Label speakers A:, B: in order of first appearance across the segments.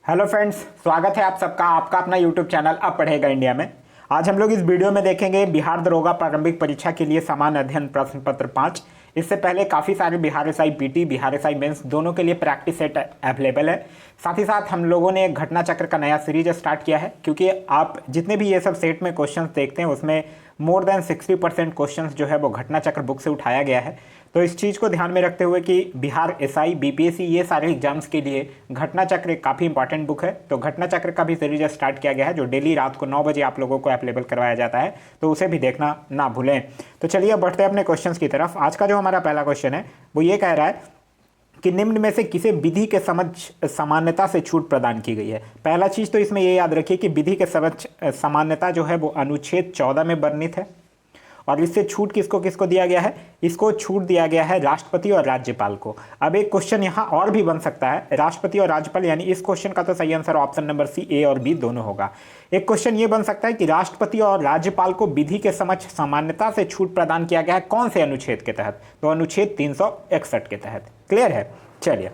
A: Hello friends, स्वागत है आप सबका आपका अपना यूट्यूब चैनल अब पढ़ेगा इंडिया में। आज हम लोग इस वीडियो में देखेंगे बिहार दरोगा प्रारंभिक परीक्षा के लिए सामान्य अध्ययन प्रश्न पत्र 5। इससे पहले काफ़ी सारे Bihar SI PT, Bihar SI mains दोनों के लिए प्रैक्टिस सेट अवेलेबल है। साथ ही साथ हम लोगों ने एक घटना चक्र का नया सीरीज स्टार्ट किया है, क्योंकि आप जितने भी ये सब सेट में क्वेश्चंस देखते हैं उसमें मोर देन 60% क्वेश्चंस जो है वो घटना चक्र बुक से उठाया गया है। तो इस चीज़ को ध्यान में रखते हुए कि बिहार एसआई, बीपीएससी ये सारे एग्जाम्स के लिए घटना चक्र एक काफ़ी इंपॉर्टेंट बुक है। तो घटना चक्र का भी सीरीज स्टार्ट किया गया है, जो डेली रात को 9 बजे आप लोगों को अवेलेबल करवाया जाता है, तो उसे भी देखना ना भूलें। तो चलिए अब बढ़ते हैं अपने क्वेश्चंस की तरफ। आज का जो हमारा पहला क्वेश्चन है वो ये कह रहा है कि निम्न में से किसे विधि के समझ सामान्यता से छूट प्रदान की गई है। पहला चीज़ तो इसमें ये याद रखिए कि विधि के समझ सामान्यता जो है वो अनुच्छेद 14 में वर्णित है, और इससे छूट किसको किसको दिया गया है? इसको छूट दिया गया है राष्ट्रपति और राज्यपाल को। अब एक क्वेश्चन यहाँ और भी बन सकता है, राष्ट्रपति और राज्यपाल, यानी इस क्वेश्चन का तो सही आंसर ऑप्शन नंबर सी, ए और बी दोनों होगा। एक क्वेश्चन ये बन सकता है कि राष्ट्रपति और राज्यपाल को विधि के समझ सामान्यता से छूट प्रदान किया गया है कौन से अनुच्छेद के तहत? तो अनुच्छेद 361 के तहत। क्लियर है? चलिए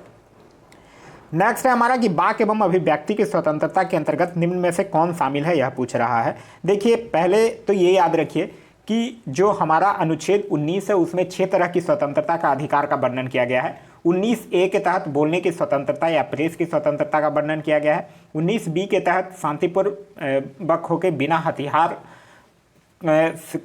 A: नेक्स्ट है हमारा कि वाक एवं अभिव्यक्ति की स्वतंत्रता के अंतर्गत निम्न में से कौन शामिल है, यह पूछ रहा है। देखिए पहले तो ये याद रखिए कि जो हमारा अनुच्छेद 19 है उसमें 6 तरह की स्वतंत्रता का अधिकार का वर्णन किया गया है। 19A के तहत बोलने की स्वतंत्रता या प्रेस की स्वतंत्रता का वर्णन किया गया है। 19B के तहत शांतिपूर्वक होकर बिना हथियार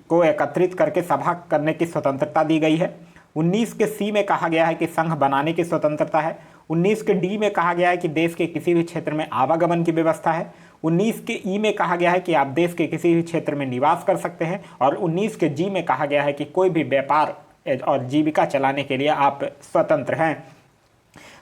A: को एकत्रित करके सभा करने की स्वतंत्रता दी गई है। 19 के सी में कहा गया है कि संघ बनाने की स्वतंत्रता है। 19 के डी में कहा गया है कि देश के किसी भी क्षेत्र में आवागमन की व्यवस्था है। 19 के ई में कहा गया है कि आप देश के किसी भी क्षेत्र में निवास कर सकते हैं। और 19 के जी में कहा गया है कि कोई भी व्यापार और जीविका चलाने के लिए आप स्वतंत्र हैं।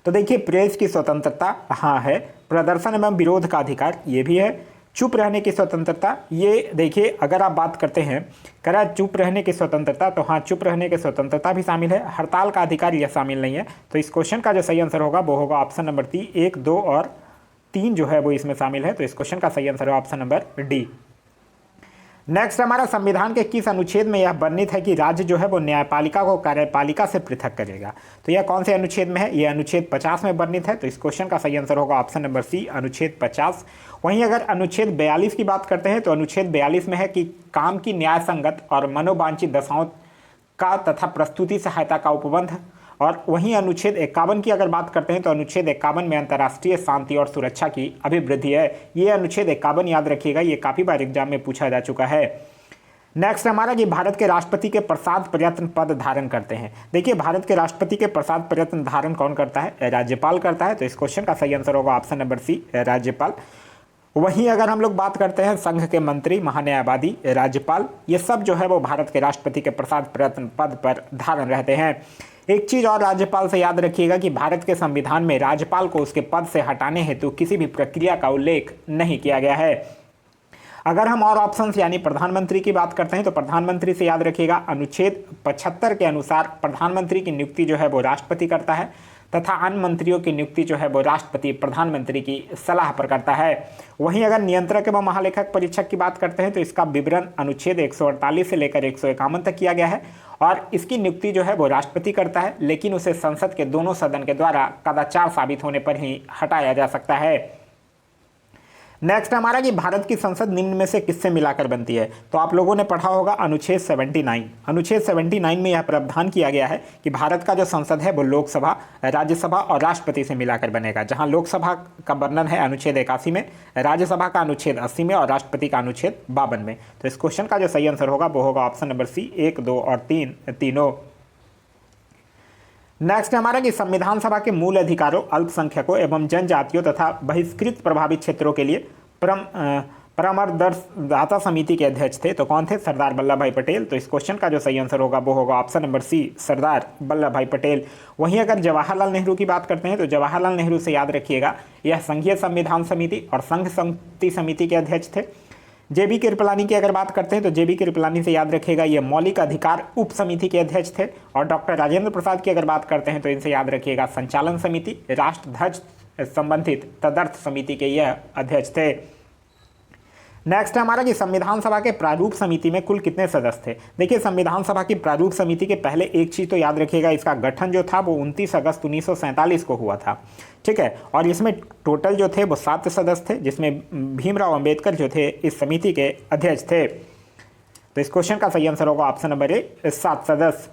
A: तो देखिए प्रेस की स्वतंत्रता हाँ है, प्रदर्शन एवं विरोध का अधिकार ये भी है, चुप रहने की स्वतंत्रता, ये देखिए अगर आप बात करते हैं करा चुप रहने की स्वतंत्रता, तो हाँ चुप रहने की स्वतंत्रता भी शामिल है। हड़ताल का अधिकार यह शामिल नहीं है। तो इस क्वेश्चन का जो सही आंसर होगा वो होगा ऑप्शन नंबर 1, 2 और 3 जो है वो इसमें शामिल है। तो इस क्वेश्चन का सही आंसर है ऑप्शन नंबर डी। नेक्स्ट हमारा संविधान के किस अनुच्छेद में यह वर्णित है कि राज्य जो है वो न्यायपालिका को कार्यपालिका से पृथक करेगा? तो यह कौन से अनुच्छेद में है? यह अनुच्छेद 50 में वर्णित है। तो इस क्वेश्चन का सही आंसर होगा ऑप्शन नंबर सी, अनुच्छेद 50। वहीं अगर अनुच्छेद 42 की बात करते हैं तो अनुच्छेद 42 में है कि काम की न्याय संगत और मनोवांछित दशाओं का तथा प्रस्तुति सहायता का उपबंध। और वहीं अनुच्छेद 51 की अगर बात करते हैं तो अनुच्छेद 51 में अंतर्राष्ट्रीय शांति और सुरक्षा की अभिवृद्धि है। ये अनुच्छेद 51 याद रखिएगा, ये काफ़ी बार एग्जाम में पूछा जा चुका है। नेक्स्ट हमारा कि भारत के राष्ट्रपति के प्रसाद प्रयत्न पद धारण करते हैं। देखिए भारत के राष्ट्रपति के प्रसाद प्रयत्न धारण कौन करता है? राज्यपाल करता है। तो इस क्वेश्चन का सही आंसर होगा ऑप्शन नंबर सी, राज्यपाल। वहीं अगर हम लोग बात करते हैं संघ के मंत्री, महान्यायवादी, राज्यपाल, ये सब जो है वो भारत के राष्ट्रपति के प्रसाद प्रयत्न पद पर धारण रहते हैं। एक चीज और राज्यपाल से याद रखिएगा कि भारत के संविधान में राज्यपाल को उसके पद से हटाने हेतु किसी भी प्रक्रिया का उल्लेख नहीं किया गया है। अगर हम और ऑप्शंस यानी प्रधानमंत्री की बात करते हैं तो प्रधानमंत्री से याद रखिएगा अनुच्छेद 75 के अनुसार प्रधानमंत्री की नियुक्ति जो है वो राष्ट्रपति करता है, तथा अन्य मंत्रियों की नियुक्ति जो है वो राष्ट्रपति प्रधानमंत्री की सलाह पर करता है। वहीं अगर नियंत्रक एवं महालेखक परीक्षक की बात करते हैं तो इसका विवरण अनुच्छेद 148 से लेकर 151 तक किया गया है, और इसकी नियुक्ति जो है वो राष्ट्रपति करता है, लेकिन उसे संसद के दोनों सदन के द्वारा कदाचार साबित होने पर ही हटाया जा सकता है। नेक्स्ट हमारा कि भारत की संसद निम्न में से किससे मिलाकर बनती है? तो आप लोगों ने पढ़ा होगा अनुच्छेद 79। अनुच्छेद 79 में यह प्रावधान किया गया है कि भारत का जो संसद है वो लोकसभा, राज्यसभा और राष्ट्रपति से मिलाकर बनेगा, जहां लोकसभा का वर्णन है अनुच्छेद 81 में, राज्यसभा का अनुच्छेद 80 में और राष्ट्रपति का अनुच्छेद 52 में। तो इस क्वेश्चन का जो सही आंसर होगा वो होगा ऑप्शन नंबर सी, 1, 2 और 3 तीनों। नेक्स्ट हमारा कि संविधान सभा के मूल अधिकारों, अल्पसंख्यकों एवं जनजातियों तथा बहिष्कृत प्रभावित क्षेत्रों के लिए परामर्शदाता समिति के अध्यक्ष थे, तो कौन थे? सरदार वल्लभ भाई पटेल। तो इस क्वेश्चन का जो सही आंसर होगा वो होगा ऑप्शन नंबर सी, सरदार वल्लभ भाई पटेल। वहीं अगर जवाहरलाल नेहरू की बात करते हैं तो जवाहरलाल नेहरू से याद रखिएगा यह संघीय संविधान समिति और संघ संयुक्ति समिति के अध्यक्ष थे। जेबी कृपलानी की अगर बात करते हैं तो जेबी कृपलानी से याद रखिएगा ये मौलिक अधिकार उप समिति के अध्यक्ष थे। और डॉक्टर राजेंद्र प्रसाद की अगर बात करते हैं तो इनसे याद रखिएगा संचालन समिति, राष्ट्र ध्वज संबंधित तदर्थ समिति के यह अध्यक्ष थे। नेक्स्ट है हमारा कि संविधान सभा के प्रारूप समिति में कुल कितने सदस्य थे। देखिए संविधान सभा की प्रारूप समिति के पहले एक चीज़ तो याद रखिएगा, इसका गठन जो था वो 29 अगस्त 1947 को हुआ था, ठीक है। और इसमें टोटल जो थे वो 7 सदस्य थे, जिसमें भीमराव अंबेडकर जो थे इस समिति के अध्यक्ष थे। तो इस क्वेश्चन का सही आंसर होगा ऑप्शन नंबर ए, 7 सदस्य।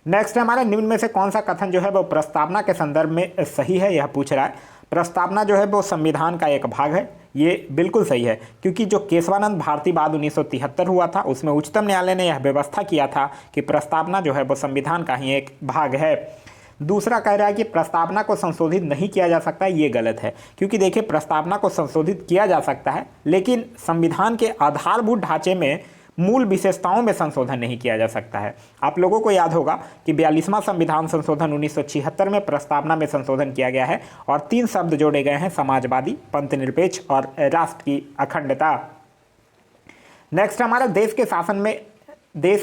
A: नेक्स्ट है हमारा निम्न में से कौन सा कथन जो है वो प्रस्तावना के संदर्भ में सही है, यह पूछ रहा है। प्रस्तावना जो है वो संविधान का एक भाग है, ये बिल्कुल सही है, क्योंकि जो केशवानंद भारती बाद 1973 हुआ था उसमें उच्चतम न्यायालय ने यह व्यवस्था किया था कि प्रस्तावना जो है वो संविधान का ही एक भाग है। दूसरा कह रहा है कि प्रस्तावना को संशोधित नहीं किया जा सकता, ये गलत है, क्योंकि देखिए प्रस्तावना को संशोधित किया जा सकता है, लेकिन संविधान के आधारभूत ढांचे में मूल विशेषताओं में संशोधन नहीं किया जा सकता है। आप लोगों को याद होगा कि 42वां संविधान संशोधन 1976 में प्रस्तावना में संशोधन किया गया है और 3 शब्द जोड़े गए हैं, समाजवादी, पंथनिरपेक्ष और राष्ट्र की अखंडता। नेक्स्ट हमारा देश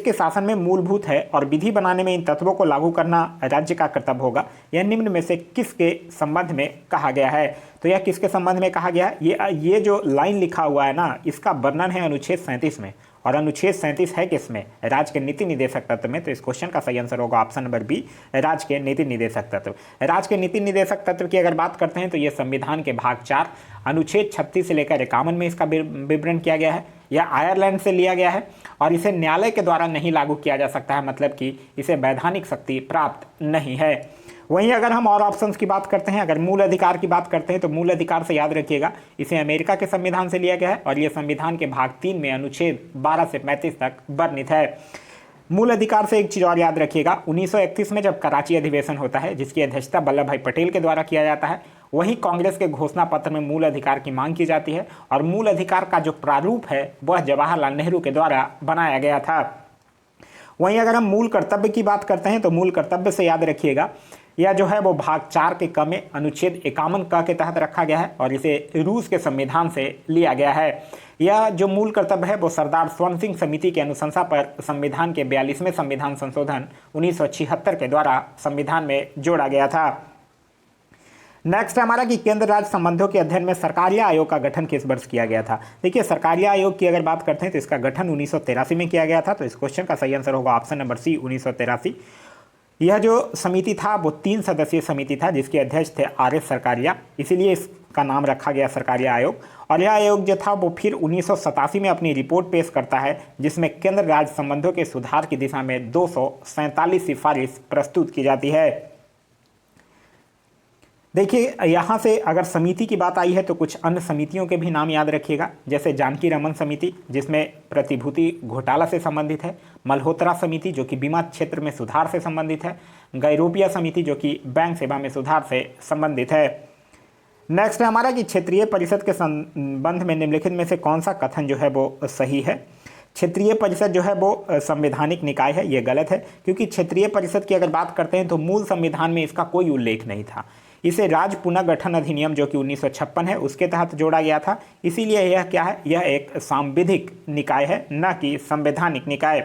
A: के शासन में मूलभूत है और विधि बनाने में इन तत्वों को लागू करना राज्य का कर्तव्य होगा। यह निम्न में से किसके संबंध में कहा गया है। तो यह किसके संबंध में कहा गया है, ये जो लाइन लिखा हुआ है ना, इसका वर्णन है अनुच्छेद 37 में, और अनुच्छेद 37 है किसमें, राज्य के नीति निदेशक तत्व में। तो इस क्वेश्चन का सही आंसर होगा ऑप्शन नंबर बी, राज्य के नीति निदेशक तत्व। राज्य के नीति निदेशक तत्व की अगर बात करते हैं तो ये संविधान के भाग 4 अनुच्छेद 36 से लेकर 51 में इसका विवरण किया गया है। यह आयरलैंड से लिया गया है और इसे न्यायालय के द्वारा नहीं लागू किया जा सकता है, मतलब कि इसे वैधानिक शक्ति प्राप्त नहीं है। वहीं अगर हम और ऑप्शंस की बात करते हैं, अगर मूल अधिकार की बात करते हैं तो मूल अधिकार से याद रखिएगा इसे अमेरिका के संविधान से लिया गया है और यह संविधान के भाग 3 में अनुच्छेद 12 से 35 तक वर्णित है। मूल अधिकार से एक चीज़ और याद रखिएगा, 1931 में जब कराची अधिवेशन होता है जिसकी अध्यक्षता वल्लभ भाई पटेल के द्वारा किया जाता है, वहीं कांग्रेस के घोषणा पत्र में मूल अधिकार की मांग की जाती है और मूल अधिकार का जो प्रारूप है वह जवाहरलाल नेहरू के द्वारा बनाया गया था। वहीं अगर हम मूल कर्तव्य की बात करते हैं तो मूल कर्तव्य से याद रखिएगा यह जो है वो भाग 4 के क में अनुच्छेद 51 क के तहत रखा गया है और इसे रूस के संविधान से लिया गया है। यह जो मूल कर्तव्य है वो सरदार स्वर्ण सिंह समिति की अनुशंसा पर संविधान के 42वें संविधान संशोधन 1976 के द्वारा संविधान में जोड़ा गया था। नेक्स्ट है हमारा कि केंद्र राज्य संबंधों के अध्ययन में सरकारिया आयोग का गठन किस वर्ष किया गया था। देखिए सरकारिया आयोग की अगर बात करते हैं तो इसका गठन 1983 में किया गया था। तो इस क्वेश्चन का सही आंसर होगा ऑप्शन नंबर सी, 1983। यह जो समिति था वो 3 सदस्यीय समिति था जिसके अध्यक्ष थे आर एस सरकारिया, इसीलिए इसका नाम रखा गया सरकारिया आयोग। और यह आयोग जो था वो फिर 1987 में अपनी रिपोर्ट पेश करता है जिसमें केंद्र राज्य संबंधों के सुधार की दिशा में 247 सिफारिश प्रस्तुत की जाती है। देखिए यहाँ से अगर समिति की बात आई है तो कुछ अन्य समितियों के भी नाम याद रखिएगा, जैसे जानकी रमन समिति जिसमें प्रतिभूति घोटाला से संबंधित है, मल्होत्रा समिति जो कि बीमा क्षेत्र में सुधार से संबंधित है, गैरोपिया समिति जो कि बैंक सेवा में सुधार से संबंधित है। नेक्स्ट है हमारा कि क्षेत्रीय परिषद के संबंध में निम्नलिखित में से कौन सा कथन जो है वो सही है। क्षेत्रीय परिषद जो है वो संवैधानिक निकाय है, ये गलत है, क्योंकि क्षेत्रीय परिषद की अगर बात करते हैं तो मूल संविधान में इसका कोई उल्लेख नहीं था। इसे राज्य पुनर्गठन अधिनियम जो कि 1956 है उसके तहत जोड़ा गया था, इसीलिए यह क्या है, यह एक सांविधिक निकाय है, न कि संवैधानिक निकाय।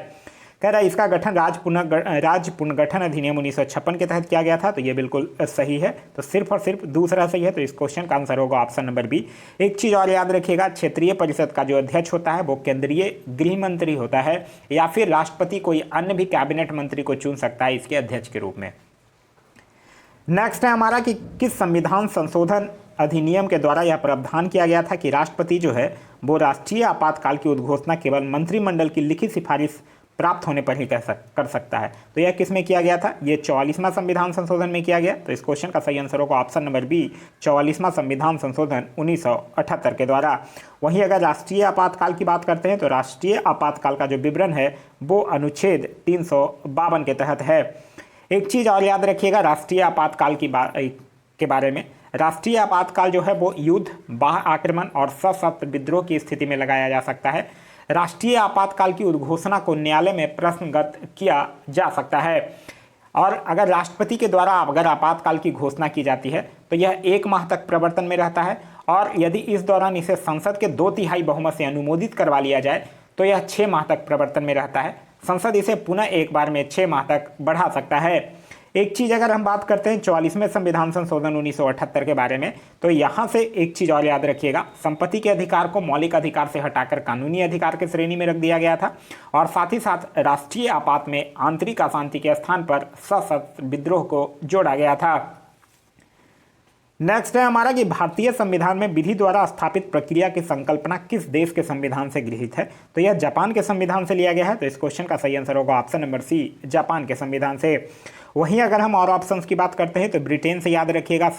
A: कह रहा है इसका गठन राज्य पुनर्गठन अधिनियम 1956 के तहत किया गया था, तो ये बिल्कुल सही है। तो सिर्फ और सिर्फ दूसरा सही है, तो इस क्वेश्चन का आंसर होगा ऑप्शन नंबर बी। एक चीज़ और याद रखिएगा, क्षेत्रीय परिषद का जो अध्यक्ष होता है वो केंद्रीय गृह मंत्री होता है या फिर राष्ट्रपति कोई अन्य भी कैबिनेट मंत्री को चुन सकता है इसके अध्यक्ष के रूप में। नेक्स्ट है हमारा कि किस संविधान संशोधन अधिनियम के द्वारा यह प्रावधान किया गया था कि राष्ट्रपति जो है वो राष्ट्रीय आपातकाल की उद्घोषणा केवल मंत्रिमंडल की लिखित सिफारिश प्राप्त होने पर ही कर सकता है। तो यह किस में किया गया था, ये 44वां संविधान संशोधन में किया गया। तो इस क्वेश्चन का सही आंसर होगा ऑप्शन नंबर बी, 44वां संविधान संशोधन 1978 के द्वारा। वहीं अगर राष्ट्रीय आपातकाल की बात करते हैं तो राष्ट्रीय आपातकाल का जो विवरण है वो अनुच्छेद 352 के तहत है। एक चीज़ और याद रखिएगा राष्ट्रीय आपातकाल के बारे में, राष्ट्रीय आपातकाल जो है वो युद्ध, बाह्य आक्रमण और सशस्त्र विद्रोह की स्थिति में लगाया जा सकता है। राष्ट्रीय आपातकाल की उद्घोषणा को न्यायालय में प्रश्नगत किया जा सकता है और अगर राष्ट्रपति के द्वारा अगर आपातकाल की घोषणा की जाती है तो यह 1 माह तक प्रवर्तन में रहता है और यदि इस दौरान इसे संसद के 2/3 बहुमत से अनुमोदित करवा लिया जाए तो यह 6 माह तक प्रवर्तन में रहता है। संसद इसे पुनः एक बार में 6 माह तक बढ़ा सकता है। एक चीज़ अगर हम बात करते हैं 44वें संविधान संशोधन 1978 के बारे में, तो यहाँ से एक चीज़ और याद रखिएगा, संपत्ति के अधिकार को मौलिक अधिकार से हटाकर कानूनी अधिकार की श्रेणी में रख दिया गया था और साथ ही साथ राष्ट्रीय आपात में आंतरिक अशांति के स्थान पर सशस्त्र विद्रोह को जोड़ा गया था। नेक्स्ट है हमारा कि भारतीय संविधान में विधि द्वारा स्थापित प्रक्रिया की संकल्पना किस देश के संविधान से गृहीत है? तो यह जापान के संविधान से लिया गया है। तो इस क्वेश्चन का सही आंसर होगा ऑप्शन नंबर सी, जापान के संविधान से। वहीं अगर हम और ऑप्शंस की बात करते हैं तो ब्रिटेन से याद रखिएगा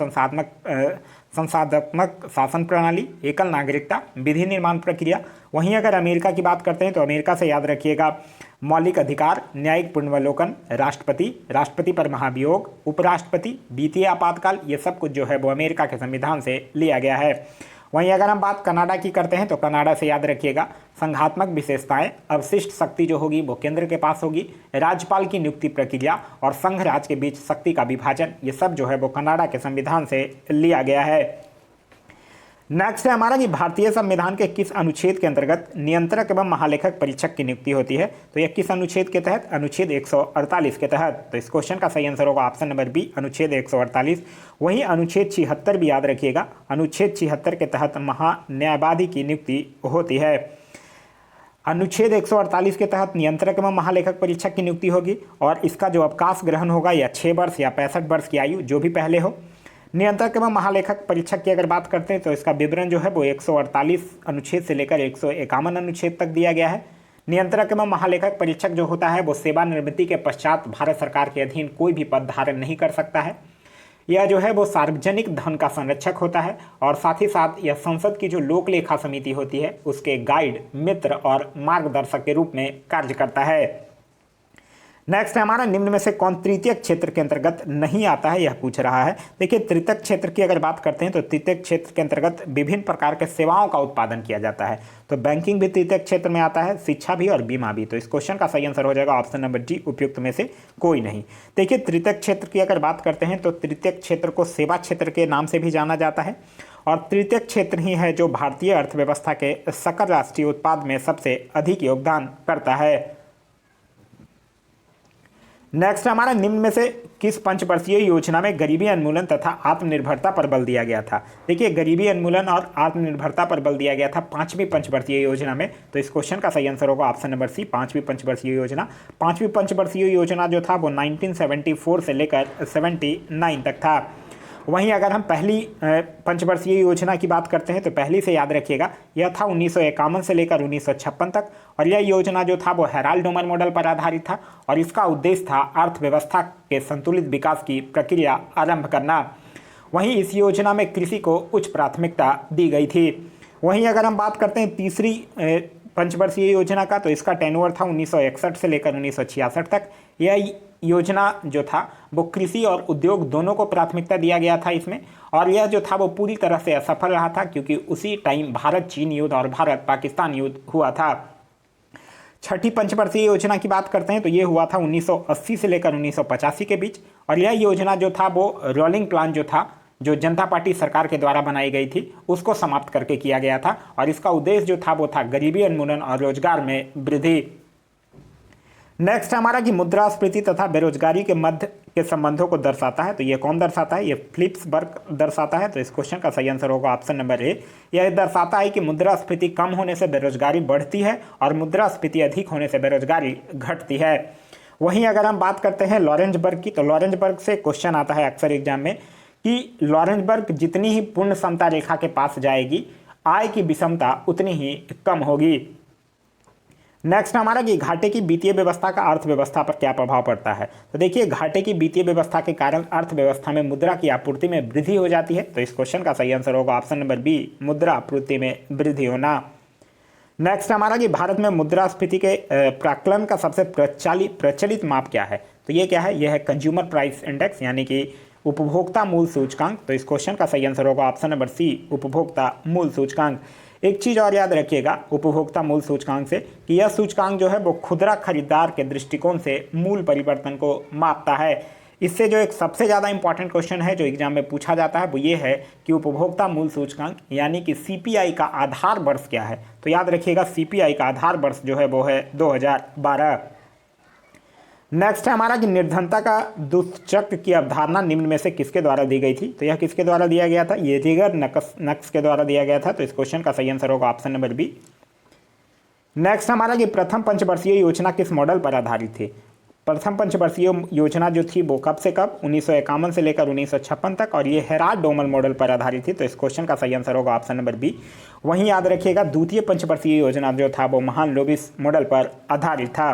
A: संसाधनात्मक शासन प्रणाली, एकल नागरिकता, विधि निर्माण प्रक्रिया। वहीं अगर अमेरिका की बात करते हैं तो अमेरिका से याद रखिएगा मौलिक अधिकार, न्यायिक पुनर्वलोकन, राष्ट्रपति, राष्ट्रपति पर महाभियोग, उपराष्ट्रपति, वित्तीय आपातकाल, ये सब कुछ जो है वो अमेरिका के संविधान से लिया गया है। वहीं अगर हम बात कनाडा की करते हैं तो कनाडा से याद रखिएगा संघात्मक विशेषताएं, अवशिष्ट शक्ति जो होगी वो केंद्र के पास होगी, राज्यपाल की नियुक्ति प्रक्रिया और संघ राज्य के बीच शक्ति का विभाजन, ये सब जो है वो कनाडा के संविधान से लिया गया है। नेक्स्ट है हमारा कि भारतीय संविधान के किस अनुच्छेद के अंतर्गत नियंत्रक एवं महालेखक परीक्षक की नियुक्ति होती है? तो यह किस अनुच्छेद के तहत? अनुच्छेद 148 के तहत। तो इस क्वेश्चन का सही आंसर होगा ऑप्शन नंबर बी, अनुच्छेद 148। वहीं अनुच्छेद 76 भी याद रखिएगा, अनुच्छेद 76 के तहत महान्यायवादी की नियुक्ति होती है। अनुच्छेद 148 के तहत नियंत्रक एवं महालेखक परीक्षक की नियुक्ति होगी और इसका जो अवकाश ग्रहण होगा या 6 वर्ष या 65 वर्ष की आयु, जो भी पहले हो। नियंत्रक एवं महालेखक परीक्षक की अगर बात करते हैं तो इसका विवरण जो है वो 148 अनुच्छेद से लेकर 151 अनुच्छेद तक दिया गया है। नियंत्रक एवं महालेखक परीक्षक जो होता है वो सेवानिवृत्ति के पश्चात भारत सरकार के अधीन कोई भी पद धारण नहीं कर सकता है। यह जो है वो सार्वजनिक धन का संरक्षक होता है और साथ ही साथ यह संसद की जो लोक लेखा समिति होती है उसके गाइड, मित्र और मार्गदर्शक के रूप में कार्य करता है। नेक्स्ट है हमारा निम्न में से कौन तृतीयक क्षेत्र के अंतर्गत नहीं आता है, यह पूछ रहा है। देखिए तृतीयक क्षेत्र की अगर बात करते हैं तो तृतीयक क्षेत्र के अंतर्गत विभिन्न प्रकार के सेवाओं का उत्पादन किया जाता है। तो बैंकिंग भी तृतीयक क्षेत्र में आता है, शिक्षा भी और बीमा भी। तो इस क्वेश्चन का सही आंसर हो जाएगा ऑप्शन नंबर डी, उपयुक्त में से कोई नहीं। देखिए तृतीयक क्षेत्र की अगर बात करते हैं तो तृतीयक क्षेत्र को सेवा क्षेत्र के नाम से भी जाना जाता है और तृतीयक क्षेत्र ही है जो भारतीय अर्थव्यवस्था के सकल राष्ट्रीय उत्पाद में सबसे अधिक योगदान करता है। नेक्स्ट हमारा निम्न में से किस पंचवर्षीय योजना में गरीबी उन्मूलन तथा आत्मनिर्भरता पर बल दिया गया था? देखिए गरीबी उन्मूलन और आत्मनिर्भरता पर बल दिया गया था 5वीं पंचवर्षीय योजना में। तो इस क्वेश्चन का सही आंसर होगा ऑप्शन नंबर सी, 5वीं पंचवर्षीय योजना। 5वीं पंचवर्षीय योजना जो था वो 1974 से लेकर 79 तक था। वहीं अगर हम पहली पंचवर्षीय योजना की बात करते हैं तो पहली से याद रखिएगा यह था 1951 से लेकर 1956 तक और यह योजना जो था वो हेराल्ड डोमर मॉडल पर आधारित था और इसका उद्देश्य था अर्थव्यवस्था के संतुलित विकास की प्रक्रिया आरंभ करना। वहीं इस योजना में कृषि को उच्च प्राथमिकता दी गई थी। वहीं अगर हम बात करते हैं तीसरी पंचवर्षीय योजना का तो इसका टेनओवर था 1961 से लेकर 1966 तक। यह योजना जो था वो कृषि और उद्योग दोनों को प्राथमिकता दिया गया था इसमें और यह जो था वो पूरी तरह से असफल रहा था क्योंकि उसी टाइम भारत चीन युद्ध और भारत पाकिस्तान युद्ध हुआ था। छठी पंचवर्षीय योजना की बात करते हैं तो ये हुआ था 1980 से लेकर 1985 के बीच और यह योजना जो था वो रोलिंग प्लान जो था जो जनता पार्टी सरकार के द्वारा बनाई गई थी उसको समाप्त करके किया गया था और इसका उद्देश्य जो था वो था गरीबी उन्मूलन और रोजगार में वृद्धि। नेक्स्ट हमारा कि मुद्रास्फीति तथा बेरोजगारी के मध्य के संबंधों को दर्शाता है। तो ये कौन दर्शाता है? ये फ्लिप्सबर्ग दर्शाता है। तो इस क्वेश्चन का सही आंसर होगा ऑप्शन नंबर ए। यह दर्शाता है कि मुद्रास्फीति कम होने से बेरोजगारी बढ़ती है और मुद्रास्फीति अधिक होने से बेरोजगारी घटती है। वहीं अगर हम बात करते हैं लॉरेंजबर्ग की तो लॉरेंजबर्ग से क्वेश्चन आता है अक्सर एग्जाम में कि लॉरेंजबर्ग जितनी ही पूर्ण समता रेखा के पास जाएगी आय की विषमता उतनी ही कम होगी। नेक्स्ट हमारा कि घाटे की वित्तीय व्यवस्था का अर्थव्यवस्था पर क्या प्रभाव पड़ता है? तो देखिए घाटे की वित्तीय व्यवस्था के कारण अर्थव्यवस्था में मुद्रा की आपूर्ति में वृद्धि हो जाती है। तो इस क्वेश्चन का सही आंसर होगा ऑप्शन नंबर बी, मुद्रा आपूर्ति में वृद्धि होना। नेक्स्ट हमारा कि भारत में मुद्रास्फीति के प्राक्कलन का सबसे प्रचलित माप क्या है? तो ये क्या है? यह है कंज्यूमर प्राइस इंडेक्स यानी कि उपभोक्ता मूल्य सूचकांक। तो इस क्वेश्चन का सही आंसर होगा ऑप्शन नंबर सी, उपभोक्ता मूल्य सूचकांक। एक चीज़ और याद रखिएगा उपभोक्ता मूल्य सूचकांक से कि यह सूचकांक जो है वो खुदरा खरीदार के दृष्टिकोण से मूल्य परिवर्तन को मापता है। इससे जो एक सबसे ज़्यादा इंपॉर्टेंट क्वेश्चन है जो एग्जाम में पूछा जाता है वो ये है कि उपभोक्ता मूल्य सूचकांक यानी कि CPI का आधार वर्ष क्या है? तो याद रखिएगा CPI का आधार वर्ष जो है वो है 2012। नेक्स्ट है हमारा कि निर्धनता का दुष्चक्र की अवधारणा निम्न में से किसके द्वारा दी गई थी। तो यह किसके द्वारा दिया गया था, ये रिगर नक्स के द्वारा दिया गया था। तो इस क्वेश्चन का सही आंसर होगा ऑप्शन नंबर बी। नेक्स्ट हमारा कि प्रथम पंचवर्षीय योजना किस मॉडल पर आधारित थी। प्रथम पंचवर्षीय योजना जो थी वो कब से कब 1951 से लेकर 1956 तक, और ये हेराल्ड डोमल मॉडल पर आधारित थी। तो इस क्वेश्चन का सही आंसर होगा ऑप्शन नंबर बी। वहीं याद रखिएगा द्वितीय पंचवर्षीय योजना जो था वो महान लोबिस मॉडल पर आधारित था।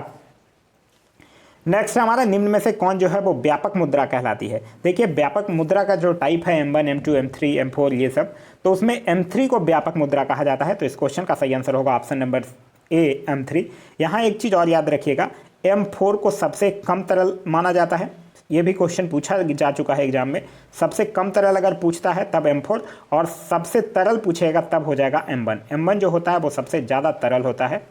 A: नेक्स्ट हमारा निम्न में से कौन जो है वो व्यापक मुद्रा कहलाती है। देखिए व्यापक मुद्रा का जो टाइप है M1, M2, M3, M4 ये सब, तो उसमें M3 को व्यापक मुद्रा कहा जाता है। तो इस क्वेश्चन का सही आंसर होगा ऑप्शन नंबर ए M3। यहाँ एक चीज़ और याद रखिएगा, M4 को सबसे कम तरल माना जाता है। ये भी क्वेश्चन पूछा जा चुका है एग्जाम में। सबसे कम तरल अगर पूछता है तब M4, और सबसे तरल पूछेगा तब हो जाएगा M1। M1 जो होता है वो सबसे ज़्यादा तरल होता है।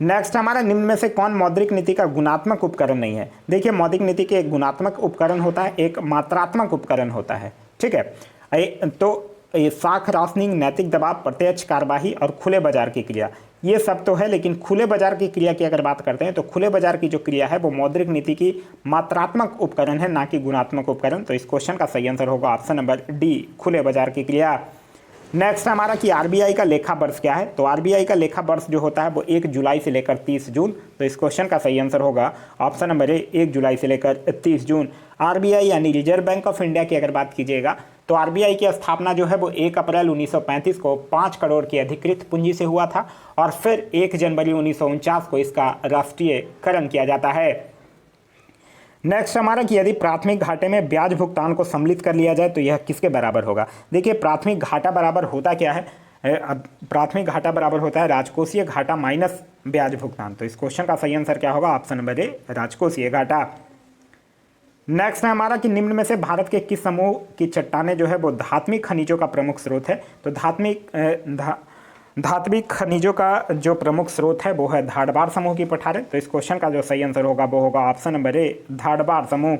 A: नेक्स्ट हमारा निम्न में से कौन मौद्रिक नीति का गुणात्मक उपकरण नहीं है। देखिए मौद्रिक नीति के एक गुणात्मक उपकरण होता है, एक मात्रात्मक उपकरण होता है, ठीक है। तो साख राशनिंग, नैतिक दबाव, प्रत्यक्ष कार्यवाही और खुले बाजार की क्रिया, ये सब तो है, लेकिन खुले बाजार की क्रिया की अगर बात करते हैं तो खुले बाजार की जो क्रिया है वो मौद्रिक नीति की मात्रात्मक उपकरण है, ना कि गुणात्मक उपकरण। तो इस क्वेश्चन का सही आंसर होगा ऑप्शन नंबर डी, खुले बाजार की क्रिया। नेक्स्ट हमारा कि आरबीआई का लेखा वर्ष क्या है। तो आरबीआई का लेखा वर्ष जो होता है वो 1 जुलाई से लेकर 30 जून। तो इस क्वेश्चन का सही आंसर होगा ऑप्शन नंबर ए, 1 जुलाई से लेकर 30 जून। आरबीआई यानी रिजर्व बैंक ऑफ इंडिया की अगर बात कीजिएगा तो आरबीआई की स्थापना जो है वो 1 अप्रैल 1935 को 5 करोड़ की अधिकृत पूंजी से हुआ था, और फिर 1 जनवरी 1949 को इसका राष्ट्रीयकरण किया जाता है। नेक्स्ट हमारा कि यदि प्राथमिक घाटे में ब्याज भुगतान को सम्मिलित कर लिया जाए तो यह किसके बराबर होगा। देखिए प्राथमिक घाटा बराबर होता क्या है, प्राथमिक घाटा बराबर होता है राजकोषीय घाटा माइनस ब्याज भुगतान। तो इस क्वेश्चन का सही आंसर क्या होगा, ऑप्शन नंबर ए, राजकोषीय घाटा। नेक्स्ट है हमारा कि निम्न में से भारत के किस समूह की चट्टानें जो है वो धात्विक खनिजों का प्रमुख स्रोत है। तो धात्विक खनिजों का जो प्रमुख स्रोत है वो है धारवाड़ समूह की पठारें। तो इस क्वेश्चन का जो सही आंसर होगा वो होगा ऑप्शन नंबर ए, धारवाड़ समूह।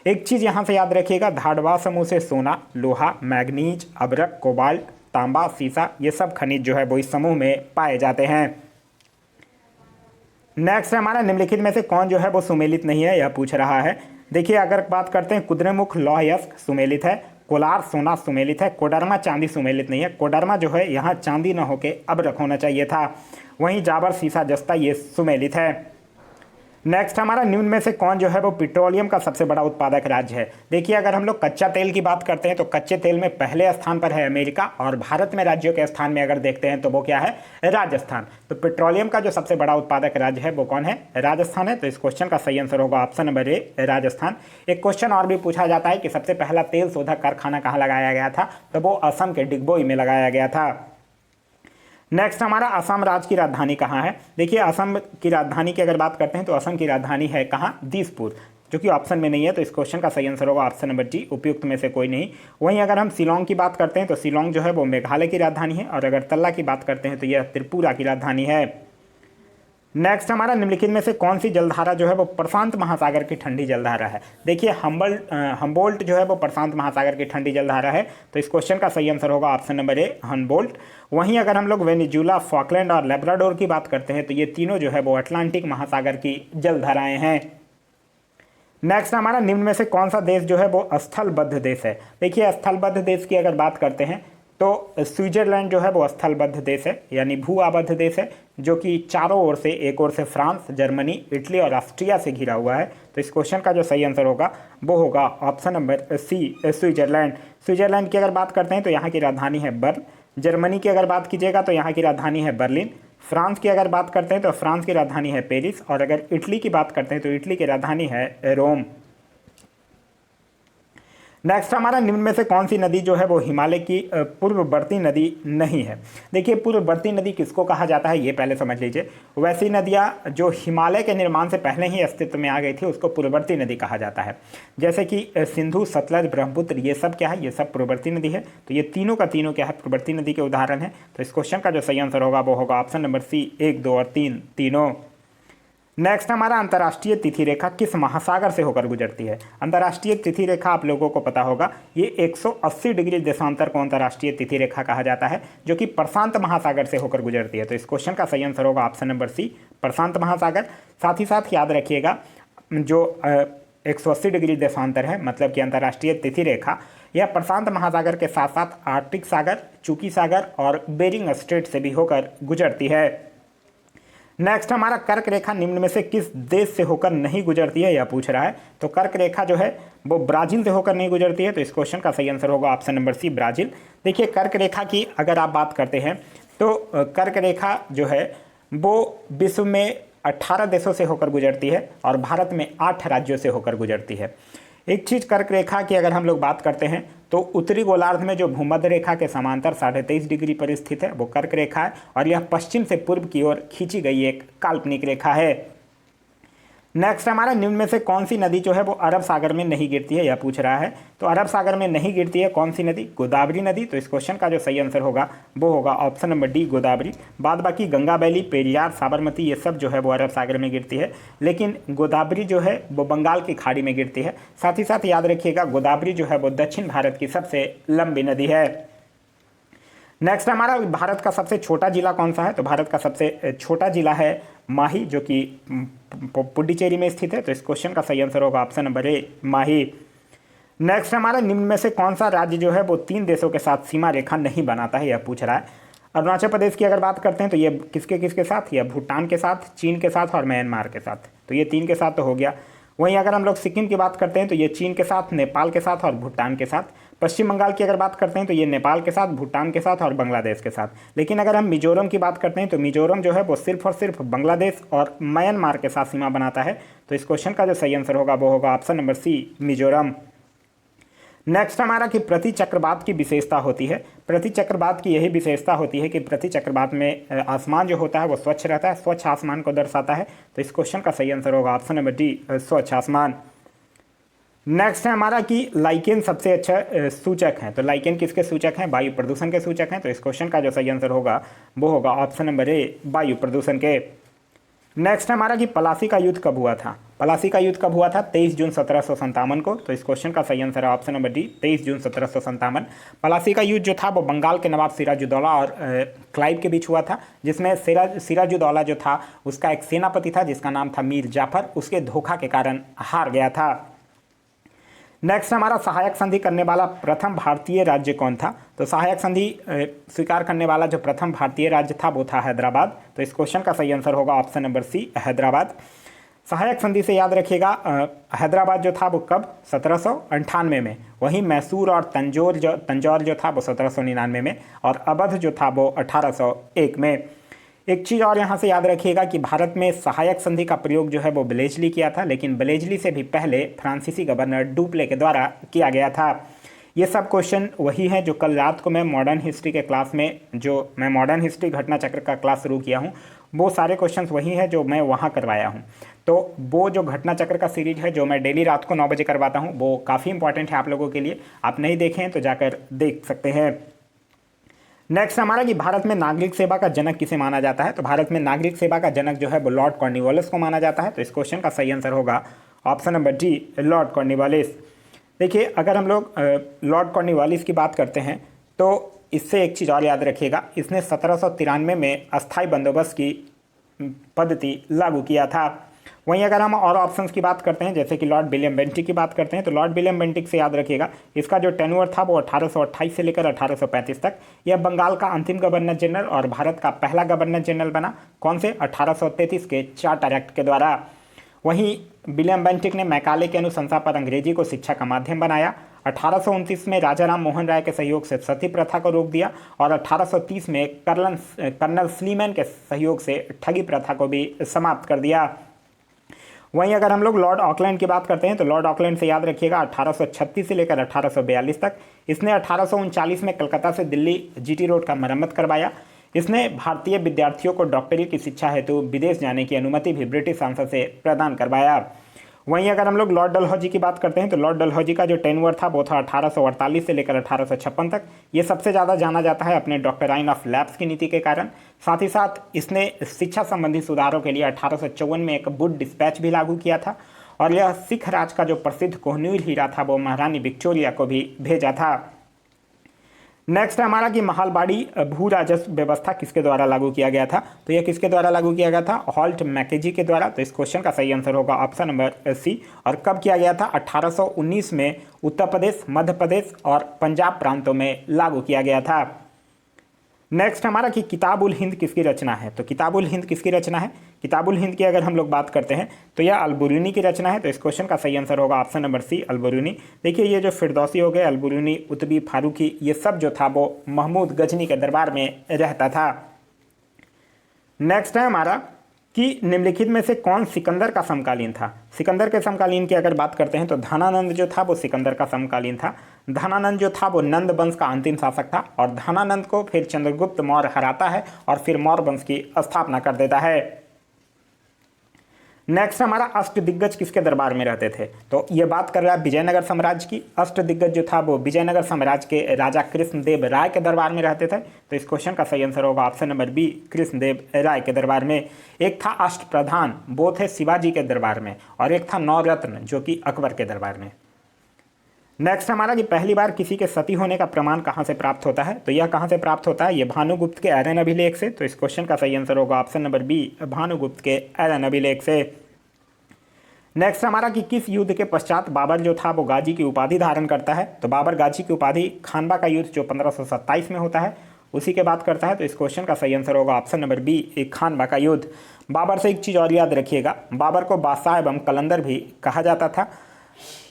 A: एक चीज़ यहाँ से याद रखिएगा, धारवाड़ समूह से सोना, लोहा, मैग्नीज, अभ्रक, कोबाल्ट, तांबा, सीसा, ये सब खनिज जो है वो इस समूह में पाए जाते हैं। नेक्स्ट हमारा निम्नलिखित में से कौन जो है वो सुमेलित नहीं है, यह पूछ रहा है। देखिए अगर बात करते हैं कुद्रेमुख लौहयस्क सुमेलित है, कोलार सोना सुमेलित है, कोडरमा चांदी सुमेलित नहीं है। कोडरमा जो है यहाँ चांदी न होके अभ्रक होना चाहिए था। वहीं जाबर, सीसा, जस्ता ये सुमेलित है। नेक्स्ट हमारा निम्न में से कौन जो है वो पेट्रोलियम का सबसे बड़ा उत्पादक राज्य है। देखिए अगर हम लोग कच्चा तेल की बात करते हैं तो कच्चे तेल में पहले स्थान पर है अमेरिका, और भारत में राज्यों के स्थान में अगर देखते हैं तो वो क्या है, राजस्थान। तो पेट्रोलियम का जो सबसे बड़ा उत्पादक राज्य है वो कौन है, राजस्थान है। तो इस क्वेश्चन का सही आंसर होगा ऑप्शन नंबर ए, राजस्थान। एक क्वेश्चन और भी पूछा जाता है कि सबसे पहला तेल शोधक कारखाना कहाँ लगाया गया था, तो वो असम के डिगबोई में लगाया गया था। नेक्स्ट हमारा असम राज्य की राजधानी कहाँ है। देखिए असम की राजधानी की अगर बात करते हैं तो असम की राजधानी है कहाँ, दिसपुर, जो कि ऑप्शन में नहीं है। तो इस क्वेश्चन का सही आंसर होगा ऑप्शन नंबर डी, उपयुक्त में से कोई नहीं। वहीं अगर हम शिलोंग की बात करते हैं तो शिलोंग जो है वो मेघालय की राजधानी है, और अगर तल्ला की बात करते हैं तो यह त्रिपुरा की राजधानी है। नेक्स्ट हमारा निम्नलिखित में से कौन सी जलधारा जो है वो प्रशांत महासागर की ठंडी जलधारा है। देखिए हम्बोल्ट जो है वो प्रशांत महासागर की ठंडी जलधारा है। तो इस क्वेश्चन का सही आंसर होगा ऑप्शन नंबर ए, हम्बोल्ट। वहीं अगर हम लोग वेनेजुला, फॉकलैंड और लेब्राडोर की बात करते हैं तो ये तीनों जो है वो अटलांटिक महासागर की जलधाराएं हैं। नेक्स्ट हमारा निम्न में से कौन सा देश जो है वो स्थलबद्ध देश है। देखिए स्थलबद्ध देश की अगर बात करते हैं तो स्विट्जरलैंड जो है वो स्थलबद्ध देश है, यानी भू आबद्ध देश है, जो कि चारों ओर से, एक ओर से फ्रांस, जर्मनी, इटली और ऑस्ट्रिया से घिरा हुआ है। तो इस क्वेश्चन का जो सही आंसर होगा वो होगा option number C, Switzerland. Switzerland की अगर बात करते हैं तो यहाँ की राजधानी है बर्न। जर्मनी की अगर बात कीजिएगा तो यहाँ की राजधानी है बर्लिन। फ्रांस की अगर बात करते हैं तो फ्रांस की राजधानी है पेरिस, और अगर इटली की बात करते हैं तो इटली की राजधानी है रोम। नेक्स्ट हमारा निम्न में से कौन सी नदी जो है वो हिमालय की पूर्ववर्ती नदी नहीं है। देखिए पूर्ववर्ती नदी किसको कहा जाता है ये पहले समझ लीजिए। वैसी नदियाँ जो हिमालय के निर्माण से पहले ही अस्तित्व में आ गई थी उसको पूर्ववर्ती नदी कहा जाता है। जैसे कि सिंधु, सतलज, ब्रह्मपुत्र, ये सब क्या है, ये सब पूर्ववर्ती नदी है। तो ये तीनों का तीनों क्या है, पूर्ववर्ती नदी के उदाहरण है। तो इस क्वेश्चन का जो सही आंसर होगा वो होगा ऑप्शन नंबर सी, 1, 2 और 3 तीनों। नेक्स्ट हमारा अंतर्राष्ट्रीय तिथि रेखा किस महासागर से होकर गुजरती है। अंतर्राष्ट्रीय तिथि रेखा आप लोगों को पता होगा, ये 180 डिग्री देशांतर को अंतर्राष्ट्रीय तिथि रेखा कहा जाता है, जो कि प्रशांत महासागर से होकर गुजरती है। तो इस क्वेश्चन का सही आंसर होगा ऑप्शन नंबर सी, प्रशांत महासागर। साथ ही साथ याद रखिएगा जो 180 डिग्री देशांतर है, मतलब कि अंतर्राष्ट्रीय तिथि रेखा, यह प्रशांत महासागर के साथ साथ आर्कटिक सागर, चुकी सागर और बेरिंग स्ट्रेट से भी होकर गुजरती है। नेक्स्ट हमारा कर्क रेखा निम्न में से किस देश से होकर नहीं गुजरती है, यह पूछ रहा है। तो कर्क रेखा जो है वो ब्राजील से होकर नहीं गुजरती है, तो इस क्वेश्चन का सही आंसर होगा ऑप्शन नंबर सी, ब्राजील। देखिए कर्क रेखा की अगर आप बात करते हैं तो कर्क रेखा जो है वो विश्व में 18 देशों से होकर गुजरती है और भारत में 8 राज्यों से होकर गुजरती है। एक चीज़ कर्क रेखा की अगर हम लोग बात करते हैं तो उत्तरी गोलार्ध में जो भूमध्य रेखा के समांतर 23.5 डिग्री पर स्थित है वो कर्क रेखा है और यह पश्चिम से पूर्व की ओर खींची गई एक काल्पनिक रेखा है। नेक्स्ट हमारा निम्न में से कौन सी नदी जो है वो अरब सागर में नहीं गिरती है, यह पूछ रहा है। तो अरब सागर में नहीं गिरती है कौन सी नदी, गोदावरी नदी। तो इस क्वेश्चन का जो सही आंसर होगा वो होगा ऑप्शन नंबर डी, गोदावरी। बाद बाकी गंगा बैली, पेरियार, साबरमती ये सब जो है वो अरब सागर में गिरती है, लेकिन गोदावरी जो है वो बंगाल की खाड़ी में गिरती है। साथ ही साथ याद रखिएगा गोदावरी जो है वो दक्षिण भारत की सबसे लंबी नदी है। नेक्स्ट हमारा भारत का सबसे छोटा जिला कौन सा है, तो भारत का सबसे छोटा जिला है माही, जो कि पुडुचेरी में स्थित है। तो इस क्वेश्चन का सही आंसर होगा option number A, Mahi. Next हमारा निम्न में से कौन सा राज्य जो है वो 3 देशों के साथ सीमा रेखा नहीं बनाता है, यह पूछ रहा है। अरुणाचल प्रदेश की अगर बात करते हैं तो ये किसके किसके साथ, यह भूटान के साथ, चीन के साथ और म्यांमार के साथ। तो ये 3 के साथ तो हो गया। वहीं अगर हम लोग सिक्किम की बात करते हैं तो ये चीन के साथ, नेपाल के साथ और भूटान के साथ। पश्चिम बंगाल की अगर बात करते हैं तो ये नेपाल के साथ, भूटान के साथ और बांग्लादेश के साथ। लेकिन अगर हम मिजोरम की बात करते हैं तो मिजोरम जो है वो सिर्फ और सिर्फ बांग्लादेश और म्यांमार के साथ सीमा बनाता है। तो इस क्वेश्चन का जो सही आंसर होगा वो होगा option number C, Mizoram. Next हमारा कि प्रति चक्रवात की विशेषता होती है। प्रति चक्रवात की यही विशेषता होती है कि प्रति चक्रवात में आसमान जो होता है वो स्वच्छ रहता है, स्वच्छ आसमान को दर्शाता है। तो इस क्वेश्चन का सही आंसर होगा ऑप्शन नंबर डी, स्वच्छ आसमान। नेक्स्ट है हमारा कि लाइकेन सबसे अच्छा सूचक है। तो लाइकेन किसके सूचक हैं, वायु प्रदूषण के सूचक हैं। तो इस क्वेश्चन का जो सही आंसर होगा वो होगा ऑप्शन नंबर ए, वायु प्रदूषण के। नेक्स्ट हमारा कि पलासी का युद्ध कब हुआ था। पलासी का युद्ध कब हुआ था, 23 जून 1757 को। तो इस क्वेश्चन का सही आंसर है ऑप्शन नंबर डी, 23 जून 1757। पलासी का युद्ध जो था वो बंगाल के नवाब सिराजुद्दौला और क्लाइव के बीच हुआ था, जिसमें सिराजुद्दौला जो था उसका एक सेनापति था जिसका नाम था मीर जाफर, उसके धोखा के कारण हार गया था। नेक्स्ट हमारा सहायक संधि करने वाला प्रथम भारतीय राज्य कौन था। तो सहायक संधि स्वीकार करने वाला जो प्रथम भारतीय राज्य था वो था हैदराबाद। तो इस क्वेश्चन का सही आंसर होगा ऑप्शन नंबर सी, हैदराबाद। सहायक संधि से याद रखिएगा हैदराबाद जो था वो कब, 1798 में। वहीं मैसूर और तंजौर जो था वो 1799 में और अवध जो था वो 1801 में। एक चीज़ और यहाँ से याद रखिएगा कि भारत में सहायक संधि का प्रयोग जो है वो ब्लेजली किया था, लेकिन ब्लेजली से भी पहले फ्रांसीसी गवर्नर डुप्ले के द्वारा किया गया था। ये सब क्वेश्चन वही हैं जो कल रात को मैं मॉडर्न हिस्ट्री के क्लास में, जो मैं मॉडर्न हिस्ट्री घटना चक्र का क्लास शुरू किया हूँ, वो सारे क्वेश्चंस वही हैं जो मैं वहाँ करवाया हूँ। तो वो जो घटना चक्र का सीरीज है जो मैं डेली रात को 9 बजे करवाता हूँ वो काफ़ी इंपॉर्टेंट है आप लोगों के लिए। आप नहीं देखें तो जाकर देख सकते हैं। नेक्स्ट हमारा कि भारत में नागरिक सेवा का जनक किसे माना जाता है। तो भारत में नागरिक सेवा का जनक जो है वो लॉर्ड कॉर्नवालिस को माना जाता है। तो इस क्वेश्चन का सही आंसर होगा option number D, Lord Cornwallis. देखिए अगर हम लोग लॉर्ड कॉर्नवालिस की बात करते हैं तो इससे एक चीज़ और याद रखिएगा, इसने 1793 में अस्थायी बंदोबस्त की पद्धति लागू किया था। वहीं अगर हम और ऑप्शंस की बात करते हैं जैसे कि लॉर्ड विलियम बेंटिक की बात करते हैं तो लॉर्ड विलियम बेंटिक से याद रखिएगा इसका जो टेन्योर था वो 1828 से लेकर 1835 तक। यह बंगाल का अंतिम गवर्नर जनरल और भारत का पहला गवर्नर जनरल बना, कौन से, 1833 के चार्टर एक्ट के द्वारा। वहीं विलियम बेंटिक ने मैकाले के अनुशंसा पर अंग्रेजी को शिक्षा का माध्यम बनाया। 1829 में राजा राम मोहन राय के सहयोग से सती प्रथा को रोक दिया और 1830 में कर्नल स्लीमैन के सहयोग से ठगी प्रथा को भी समाप्त कर दिया। वहीं अगर हम लोग लॉर्ड ऑकलैंड की बात करते हैं तो लॉर्ड ऑकलैंड से याद रखिएगा 1836 से लेकर 1842 तक। इसने 1839 में कलकत्ता से दिल्ली जीटी रोड का मरम्मत करवाया। इसने भारतीय विद्यार्थियों को डॉक्टरी की शिक्षा हेतु विदेश जाने की अनुमति भी ब्रिटिश सांसद से प्रदान करवाया। वहीं अगर हम लोग लॉर्ड डलहौजी की बात करते हैं तो लॉर्ड डलहौजी का जो टेन्योर था वो था 1848 से लेकर 1856 तक। ये सबसे ज़्यादा जाना जाता है अपने डॉक्टराइन ऑफ लैप्स की नीति के कारण। साथ ही साथ इसने शिक्षा संबंधी सुधारों के लिए 1854 में एक वुड डिस्पैच भी लागू किया था और यह सिख राज का जो प्रसिद्ध कोहनूर हीरा था वो महारानी विक्टोरिया को भी भेजा था। नेक्स्ट है हमारा कि महालबाड़ी भू राजस्व व्यवस्था किसके द्वारा लागू किया गया था। तो यह किसके द्वारा लागू किया गया था, हॉल्ट मैकेजी के द्वारा। तो इस क्वेश्चन का सही आंसर होगा ऑप्शन नंबर सी। और कब किया गया था, 1819 में उत्तर प्रदेश, मध्य प्रदेश और पंजाब प्रांतों में लागू किया गया था। नेक्स्ट हमारा कि किताबुल हिंद किसकी रचना है। तो किताबुल हिंद किसकी रचना है, किताबुल हिंद की अगर हम लोग बात करते हैं तो यह अलबरूनी की रचना है। तो इस क्वेश्चन का सही आंसर होगा ऑप्शन नंबर सी, अलबरूनी। देखिए ये जो फिरदौसी हो गए, अलबरूनी, उतबी, फारूकी, ये सब जो था वो महमूद गजनी के दरबार में रहता था। नेक्स्ट है हमारा कि निम्नलिखित में से कौन सिकंदर का समकालीन था। सिकंदर के समकालीन की अगर बात करते हैं तो धनानंद जो था वो सिकंदर का समकालीन था। धनानंद जो था वो नंद वंश का अंतिम शासक था और धनानंद को फिर चंद्रगुप्त मौर्य हराता है और फिर मौर्य वंश की स्थापना कर देता है। नेक्स्ट हमारा अष्टदिग्गज किसके दरबार में रहते थे। तो ये बात कर रहा है विजयनगर साम्राज्य की। अष्टदिग्गज जो था वो विजयनगर साम्राज्य के राजा कृष्णदेव राय के दरबार में रहते थे। तो इस क्वेश्चन का सही आंसर होगा ऑप्शन नंबर बी, कृष्णदेव राय के दरबार में। एक था अष्टप्रधान, वो थे शिवाजी के दरबार में, और एक था नवरत्न जो कि अकबर के दरबार में। नेक्स्ट हमारा कि पहली बार किसी के सती होने का प्रमाण कहाँ से प्राप्त होता है। तो यह कहाँ से प्राप्त होता है, ये भानुगुप्त के आर्यन अभिलेख से। तो इस क्वेश्चन का सही आंसर होगा ऑप्शन नंबर बी, भानुगुप्त के आर्यन अभिलेख से। नेक्स्ट हमारा कि किस युद्ध के पश्चात बाबर जो था वो गाजी की उपाधि धारण करता है। तो बाबर गाजी की उपाधि खानवा का युद्ध जो 1527 में होता है उसी के बात करता है। तो इस क्वेश्चन का सही आंसर होगा ऑप्शन नंबर बी, खानवा का युद्ध। बाबर से एक चीज़ और याद रखिएगा, बाबर को बादशाह एवं कलंदर भी कहा जाता था।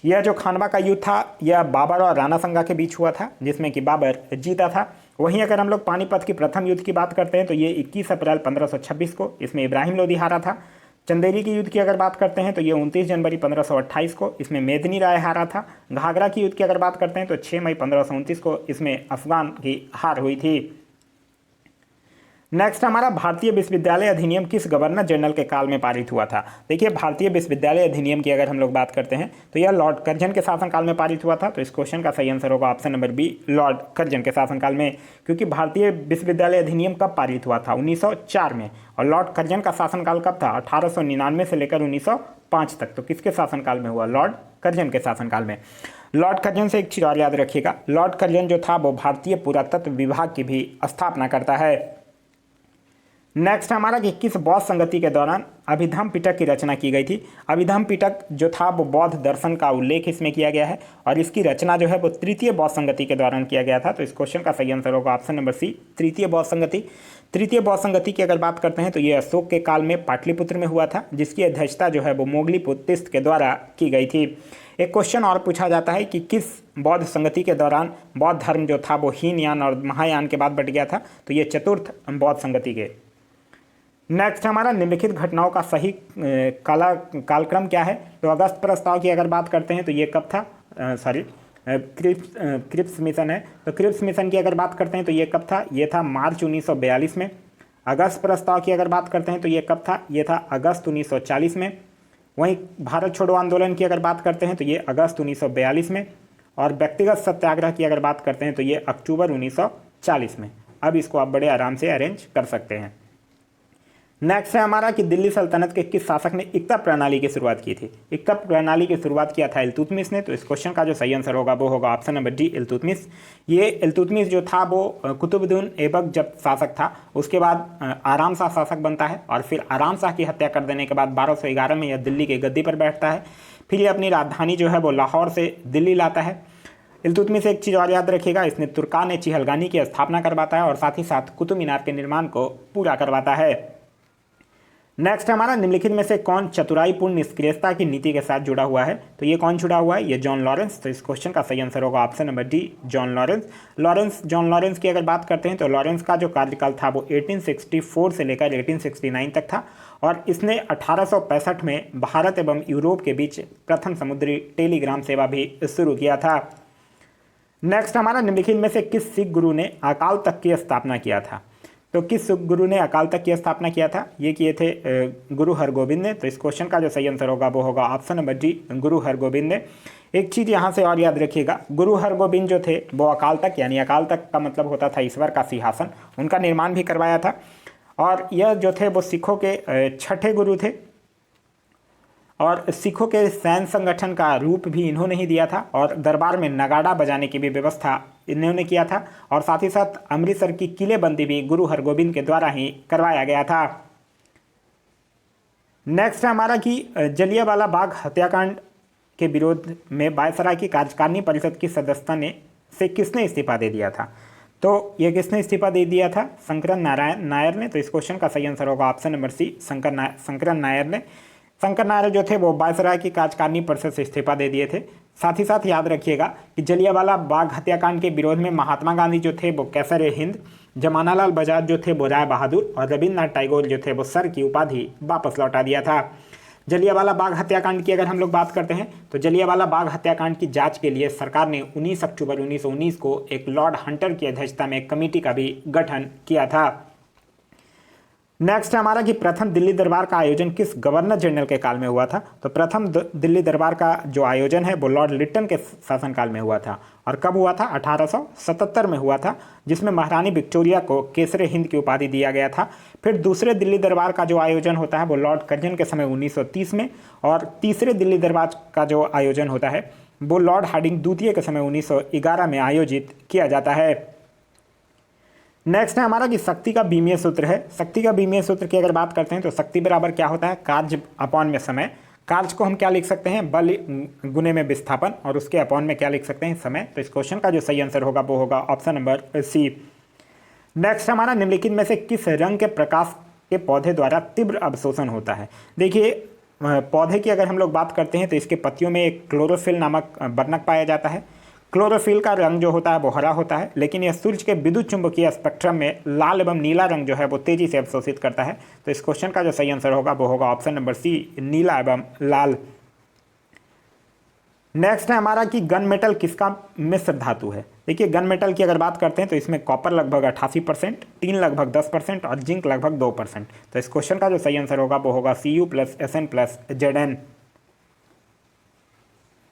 A: यह जो खानवा का युद्ध था यह बाबर और राणा संगा के बीच हुआ था जिसमें कि बाबर जीता था। वहीं अगर हम लोग पानीपत की प्रथम युद्ध की बात करते हैं तो ये 21 अप्रैल 1526 को, इसमें इब्राहिम लोधी हारा था। चंदेरी की युद्ध की अगर बात करते हैं तो ये 29 जनवरी 1528 को, इसमें मेदिनी राय हारा था। घाघरा की युद्ध की अगर बात करते हैं तो 6 मई 1529 को, इसमें अफगान की हार हुई थी। नेक्स्ट हमारा भारतीय विश्वविद्यालय अधिनियम किस गवर्नर जनरल के काल में पारित हुआ था। देखिए भारतीय विश्वविद्यालय अधिनियम की अगर हम लोग बात करते हैं तो यह लॉर्ड कर्जन के शासनकाल में पारित हुआ था। तो इस क्वेश्चन का सही आंसर होगा option number B, Lord Curzon के शासनकाल में। क्योंकि भारतीय विश्वविद्यालय अधिनियम कब पारित हुआ था, 1904 में। और लॉर्ड कर्जन का शासनकाल कब था, 1899 से लेकर 1905 तक। तो किसके शासनकाल में हुआ, लॉर्ड कर्जन के शासनकाल में। लॉर्ड कर्जन से एक चीज़ और याद रखिएगा, लॉर्ड कर्जन जो था वो भारतीय पुरातत्व विभाग की भी स्थापना करता है। नेक्स्ट हमारा कि किस बौद्ध संगति के दौरान अभिधम पिटक की रचना की गई थी। अभिधम पिटक जो था वो बौद्ध दर्शन का उल्लेख इसमें किया गया है और इसकी रचना जो है वो तृतीय बौद्ध संगति के दौरान किया गया था। तो इस क्वेश्चन का सही आंसर होगा ऑप्शन नंबर सी, तृतीय बौद्ध संगति। तृतीय बौद्ध संगति की अगर बात करते हैं तो ये अशोक के काल में पाटलिपुत्र में हुआ था जिसकी अध्यक्षता जो है वो मोगलीपुत्तिस्त के द्वारा की गई थी। एक क्वेश्चन और पूछा जाता है कि किस बौद्ध संगति के दौरान बौद्ध धर्म जो था वो हीनयान और महायान के बाद बट गया था। तो ये चतुर्थ बौद्ध संगति के। नेक्स्ट हमारा निम्नलिखित घटनाओं का सही कालक्रम क्या है। तो अगस्त प्रस्ताव की अगर बात करते हैं तो ये कब था, क्रिप्स मिशन है। तो क्रिप्स मिशन की अगर बात करते हैं तो ये कब था, ये था मार्च 1942 में। अगस्त प्रस्ताव की अगर बात करते हैं तो ये कब था, ये था अगस्त 1940 में। वहीं भारत छोड़ो आंदोलन की अगर बात करते हैं तो ये अगस्त 1942 में। और व्यक्तिगत सत्याग्रह की अगर बात करते हैं तो ये अक्टूबर 1940 में। अब इसको आप बड़े आराम से अरेंज कर सकते हैं। नेक्स्ट है हमारा कि दिल्ली सल्तनत के किस शासक ने इक्ता प्रणाली की शुरुआत की थी। इक्ता प्रणाली की शुरुआत किया था इल्तुतमिश ने। तो इस क्वेश्चन का जो सही आंसर होगा वो होगा ऑप्शन नंबर डी, इल्तुतमिश। ये इल्तुतमिश जो था वो कुतुबुद्दीन ऐबक जब शासक था उसके बाद आराम शाह शासक बनता है और फिर आराम शाह की हत्या कर देने के बाद 1211 में यह दिल्ली के गद्दी पर बैठता है। फिर ये अपनी राजधानी जो है वो लाहौर से दिल्ली लाता है। इल्तुतमिश से एक चीज़ और याद रखिएगा, इसने तुर्कान चिहलगानी की स्थापना करवाता है और साथ ही साथ कुतुब मीनार के निर्माण को पूरा करवाता है। नेक्स्ट हमारा निम्नलिखित में से कौन चतुराईपूर्ण निष्क्रियता की नीति के साथ जुड़ा हुआ है। तो ये कौन जुड़ा हुआ है, ये जॉन लॉरेंस। तो इस क्वेश्चन का सही आंसर होगा option number D, John Lawrence. John Lawrence की अगर बात करते हैं तो लॉरेंस का जो कार्यकाल था वो 1864 से लेकर 1869 तक था और इसने 1865 में भारत एवं यूरोप के बीच प्रथम समुद्री टेलीग्राम सेवा भी शुरू किया था। नेक्स्ट हमारा निम्नलिखित में से किस सिख गुरु ने अकाल तख्त की स्थापना किया था। तो किस गुरु ने अकाल तख्त की स्थापना किया था, ये किए थे गुरु हरगोबिंद ने। तो इस क्वेश्चन का जो सही आंसर होगा वो होगा ऑप्शन नंबर डी, गुरु हरगोबिंद ने। एक चीज़ यहाँ से और याद रखिएगा, गुरु हरगोबिंद जो थे वो अकाल तख्त यानी अकाल तख्त का मतलब होता था ईश्वर का सिंहासन, उनका निर्माण भी करवाया था। और यह जो थे वो सिखों के छठे गुरु थे और सिखों के सैन्य संगठन का रूप भी इन्होंने ही दिया था और दरबार में नगाड़ा बजाने की भी व्यवस्था इन्होंने किया था, और साथ ही साथ अमृतसर की किलेबंदी भी गुरु हरगोबिंद के द्वारा ही करवाया गया था। नेक्स्ट है हमारा कि जलियांवाला बाग हत्याकांड के विरोध में वायसराय की कार्यकारिणी परिषद की सदस्यता से किसने इस्तीफा दे दिया था? तो ये किसने इस्तीफा दे दिया था? शंकरन नायर ने। तो इस क्वेश्चन का सही आंसर होगा option number C, Sankaran Nair ने। शंकर नायर जो थे वो वायसराय की कार्यकारिणी परिषद से इस्तीफा दे दिए थे। साथ ही साथ याद रखिएगा कि जलियांवाला बाग हत्याकांड के विरोध में महात्मा गांधी जो थे वो कैसर हिंद, जमानालाल बजाज जो थे वो राय बहादुर, और रविन्द्रनाथ टैगोर जो थे वो सर की उपाधि वापस लौटा दिया था। जलियांवाला बाग हत्याकांड की अगर हम लोग बात करते हैं तो जलियांवाला बाग हत्याकांड की जांच के लिए सरकार ने 19 अक्टूबर 1919 को एक लॉर्ड हंटर की अध्यक्षता में एक कमेटी का भी गठन किया था। नेक्स्ट हमारा कि प्रथम दिल्ली दरबार का आयोजन किस गवर्नर जनरल के काल में हुआ था? तो प्रथम दिल्ली दरबार का जो आयोजन है वो लॉर्ड लिटन के शासनकाल में हुआ था। और कब हुआ था? 1877 में हुआ था, जिसमें महारानी विक्टोरिया को केसरे हिंद की उपाधि दिया गया था। फिर दूसरे दिल्ली दरबार का जो आयोजन होता है वो लॉर्ड कर्जन के समय 1930 में, और तीसरे दिल्ली दरबार का जो आयोजन होता है वो लॉर्ड हार्डिंग द्वितीय के समय 1911 में आयोजित किया जाता है। नेक्स्ट है हमारा कि शक्ति का बीमीय सूत्र है। शक्ति का बीमीय सूत्र की अगर बात करते हैं तो शक्ति बराबर क्या होता है? कार्य अपॉन में समय। कार्य को हम क्या लिख सकते हैं? बल गुने में विस्थापन, और उसके अपॉन में क्या लिख सकते हैं? समय। तो इस क्वेश्चन का जो सही आंसर होगा वो होगा ऑप्शन नंबर सी। नेक्स्ट हमारा निम्नलिखित में से किस रंग के प्रकाश के पौधे द्वारा तीव्र अवशोषण होता है? देखिए पौधे की अगर हम लोग बात करते हैं तो इसके पत्तियों में एक क्लोरोफिल नामक वर्णक पाया जाता है। क्लोरोफिल का रंग जो होता है वो हरा होता है, लेकिन यह सूर्य के विद्युत चुंबकीय स्पेक्ट्रम में लाल एवं नीला रंग जो है वो तेजी से अवशोषित करता है। तो इस क्वेश्चन का जो सही आंसर होगा वो होगा ऑप्शन नंबर सी, नीला एवं लाल। नेक्स्ट है हमारा कि गन मेटल किसका मिश्र धातु है? देखिए गन मेटल की अगर बात करते हैं तो इसमें कॉपर लगभग 88%, टीन लगभग 10% और जिंक लगभग 2%। तो इस क्वेश्चन का जो सही आंसर होगा वो होगा Cu+Sn+Zn।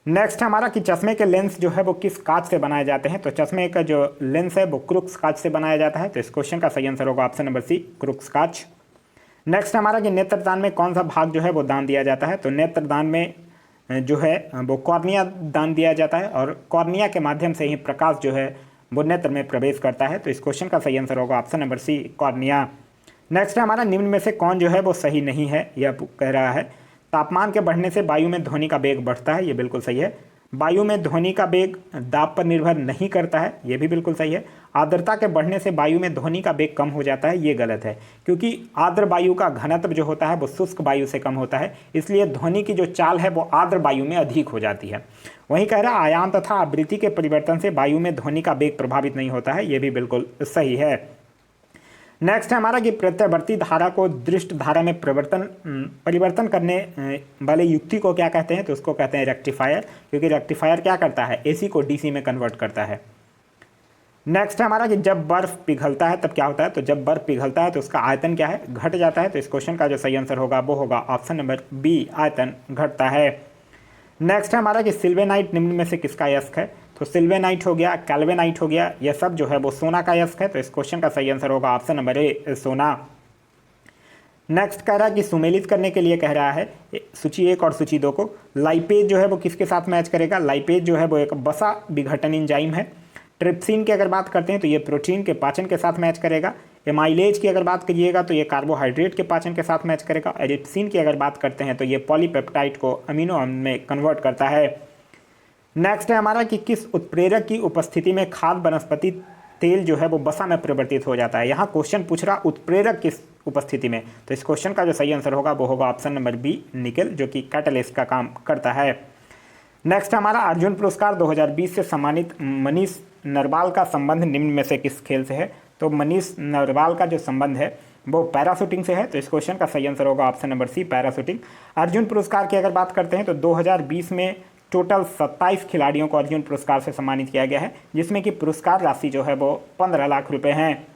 A: नेक्स्ट हमारा कि चश्मे के लेंस जो है वो किस कांच से बनाए जाते हैं? तो चश्मे का जो लेंस है वो क्रुक्स कांच से बनाया जाता है। तो इस क्वेश्चन का सही आंसर होगा ऑप्शन नंबर सी, क्रुक्स कांच। नेक्स्ट हमारा कि नेत्रदान में कौन सा भाग जो है वो दान दिया जाता है? तो नेत्रदान में जो है वो कॉर्निया दान दिया जाता है, और कॉर्निया के माध्यम से ही प्रकाश जो है वो नेत्र में प्रवेश करता है। तो इस क्वेश्चन का सही आंसर होगा option number C, cornea. Next हमारा निम्न में से कौन जो है वो सही नहीं है? यह कह रहा है तापमान के बढ़ने से वायु में ध्वनि का वेग बढ़ता है, ये बिल्कुल सही है। वायु में ध्वनि का वेग दाब पर निर्भर नहीं करता है, ये भी बिल्कुल सही है। आर्द्रता के बढ़ने से वायु में ध्वनि का वेग कम हो जाता है, ये गलत है, क्योंकि आर्द्र वायु का घनत्व जो होता है वो शुष्क वायु से कम होता है, इसलिए ध्वनि की जो चाल है वो आर्द्र वायु में अधिक हो जाती है। वहीं कह रहा है आयाम तथा आवृत्ति के परिवर्तन से वायु में ध्वनि का वेग प्रभावित नहीं होता है, ये भी बिल्कुल सही है। नेक्स्ट है हमारा कि प्रत्यावर्ती धारा को दृष्ट धारा में परिवर्तन करने वाले युक्ति को क्या कहते हैं? तो उसको कहते हैं रेक्टिफायर, क्योंकि रेक्टिफायर क्या करता है? एसी को डीसी में कन्वर्ट करता है। नेक्स्ट है हमारा कि जब बर्फ पिघलता है तब क्या होता है? तो जब बर्फ पिघलता है तो उसका आयतन क्या है? घट जाता है। तो इस क्वेश्चन का जो सही आंसर होगा वो होगा ऑप्शन नंबर बी, आयतन घटता है। नेक्स्ट है हमारा कि सिल्वेनाइट निम्न में से किसका अयस्क है? तो सिल्वेनाइट हो गया, कैल्वेनाइट हो गया, यह सब जो है वो सोना का अयस्क है। तो इस क्वेश्चन का सही आंसर होगा ऑप्शन नंबर ए, सोना। नेक्स्ट कह रहा है कि सुमेलित करने के लिए कह रहा है सूची 1 और सूची 2 को लाइपेज जो है वो किसके साथ मैच करेगा? लाइपेज जो है वो एक वसा विघटन एंजाइम है। ट्रिप्सिन की अगर बात करते हैं तो ये प्रोटीन के पाचन के साथ मैच करेगा। एमाइलेज की अगर बात करिएगा तो ये कार्बोहाइड्रेट के पाचन के साथ मैच करेगा। एरिप्सिन की अगर बात करते हैं तो ये पॉलीपेप्टाइड को अमीनो अम्ल में कन्वर्ट करता है। नेक्स्ट है हमारा कि किस उत्प्रेरक की उपस्थिति में खाद्य वनस्पति तेल जो है वो वसा में परिवर्तित हो जाता है? यहाँ क्वेश्चन पूछ रहा उत्प्रेरक किस उपस्थिति में, तो इस क्वेश्चन का जो सही आंसर होगा वो होगा ऑप्शन नंबर बी, निकेल, जो कि कैटलिस्ट का काम करता है। नेक्स्ट हमारा अर्जुन पुरस्कार 2020 से सम्मानित मनीष नरवाल का संबंध निम्न में से किस खेल से है? तो मनीष नरवाल का जो संबंध है वो पैराशूटिंग से है। तो इस क्वेश्चन का सही आंसर होगा option number C, parachuting. Arjuna पुरस्कार की अगर बात करते हैं तो 2020 में टोटल 27 खिलाड़ियों को अर्जुन पुरस्कार से सम्मानित किया गया है, जिसमें कि पुरस्कार राशि जो है वो 15 लाख रुपए हैं।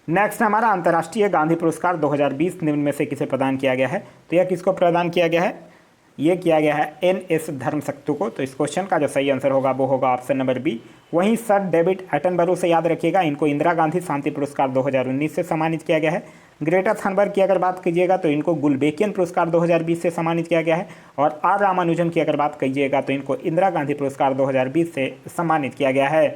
A: नेक्स्ट हमारा अंतर्राष्ट्रीय गांधी पुरस्कार 2020 निम्न में से किसे प्रदान किया गया है? तो यह किसको प्रदान किया गया है? ये किया गया है एन.एस. धर्मशक्तु को। तो इस क्वेश्चन का जो सही आंसर होगा वो होगा ऑप्शन नंबर बी। वहीं सर डेविड एटनबरो से याद रखिएगा, इनको इंदिरा गांधी शांति पुरस्कार 2019 से सम्मानित किया गया है। ग्रेटा थनबर्ग की अगर बात कीजिएगा तो इनको गुलबेकियन पुरस्कार 2020 से सम्मानित किया गया है। और आर रामानुजन की अगर बात कीजिएगा तो इनको इंदिरा गांधी पुरस्कार 2020 से सम्मानित किया गया है।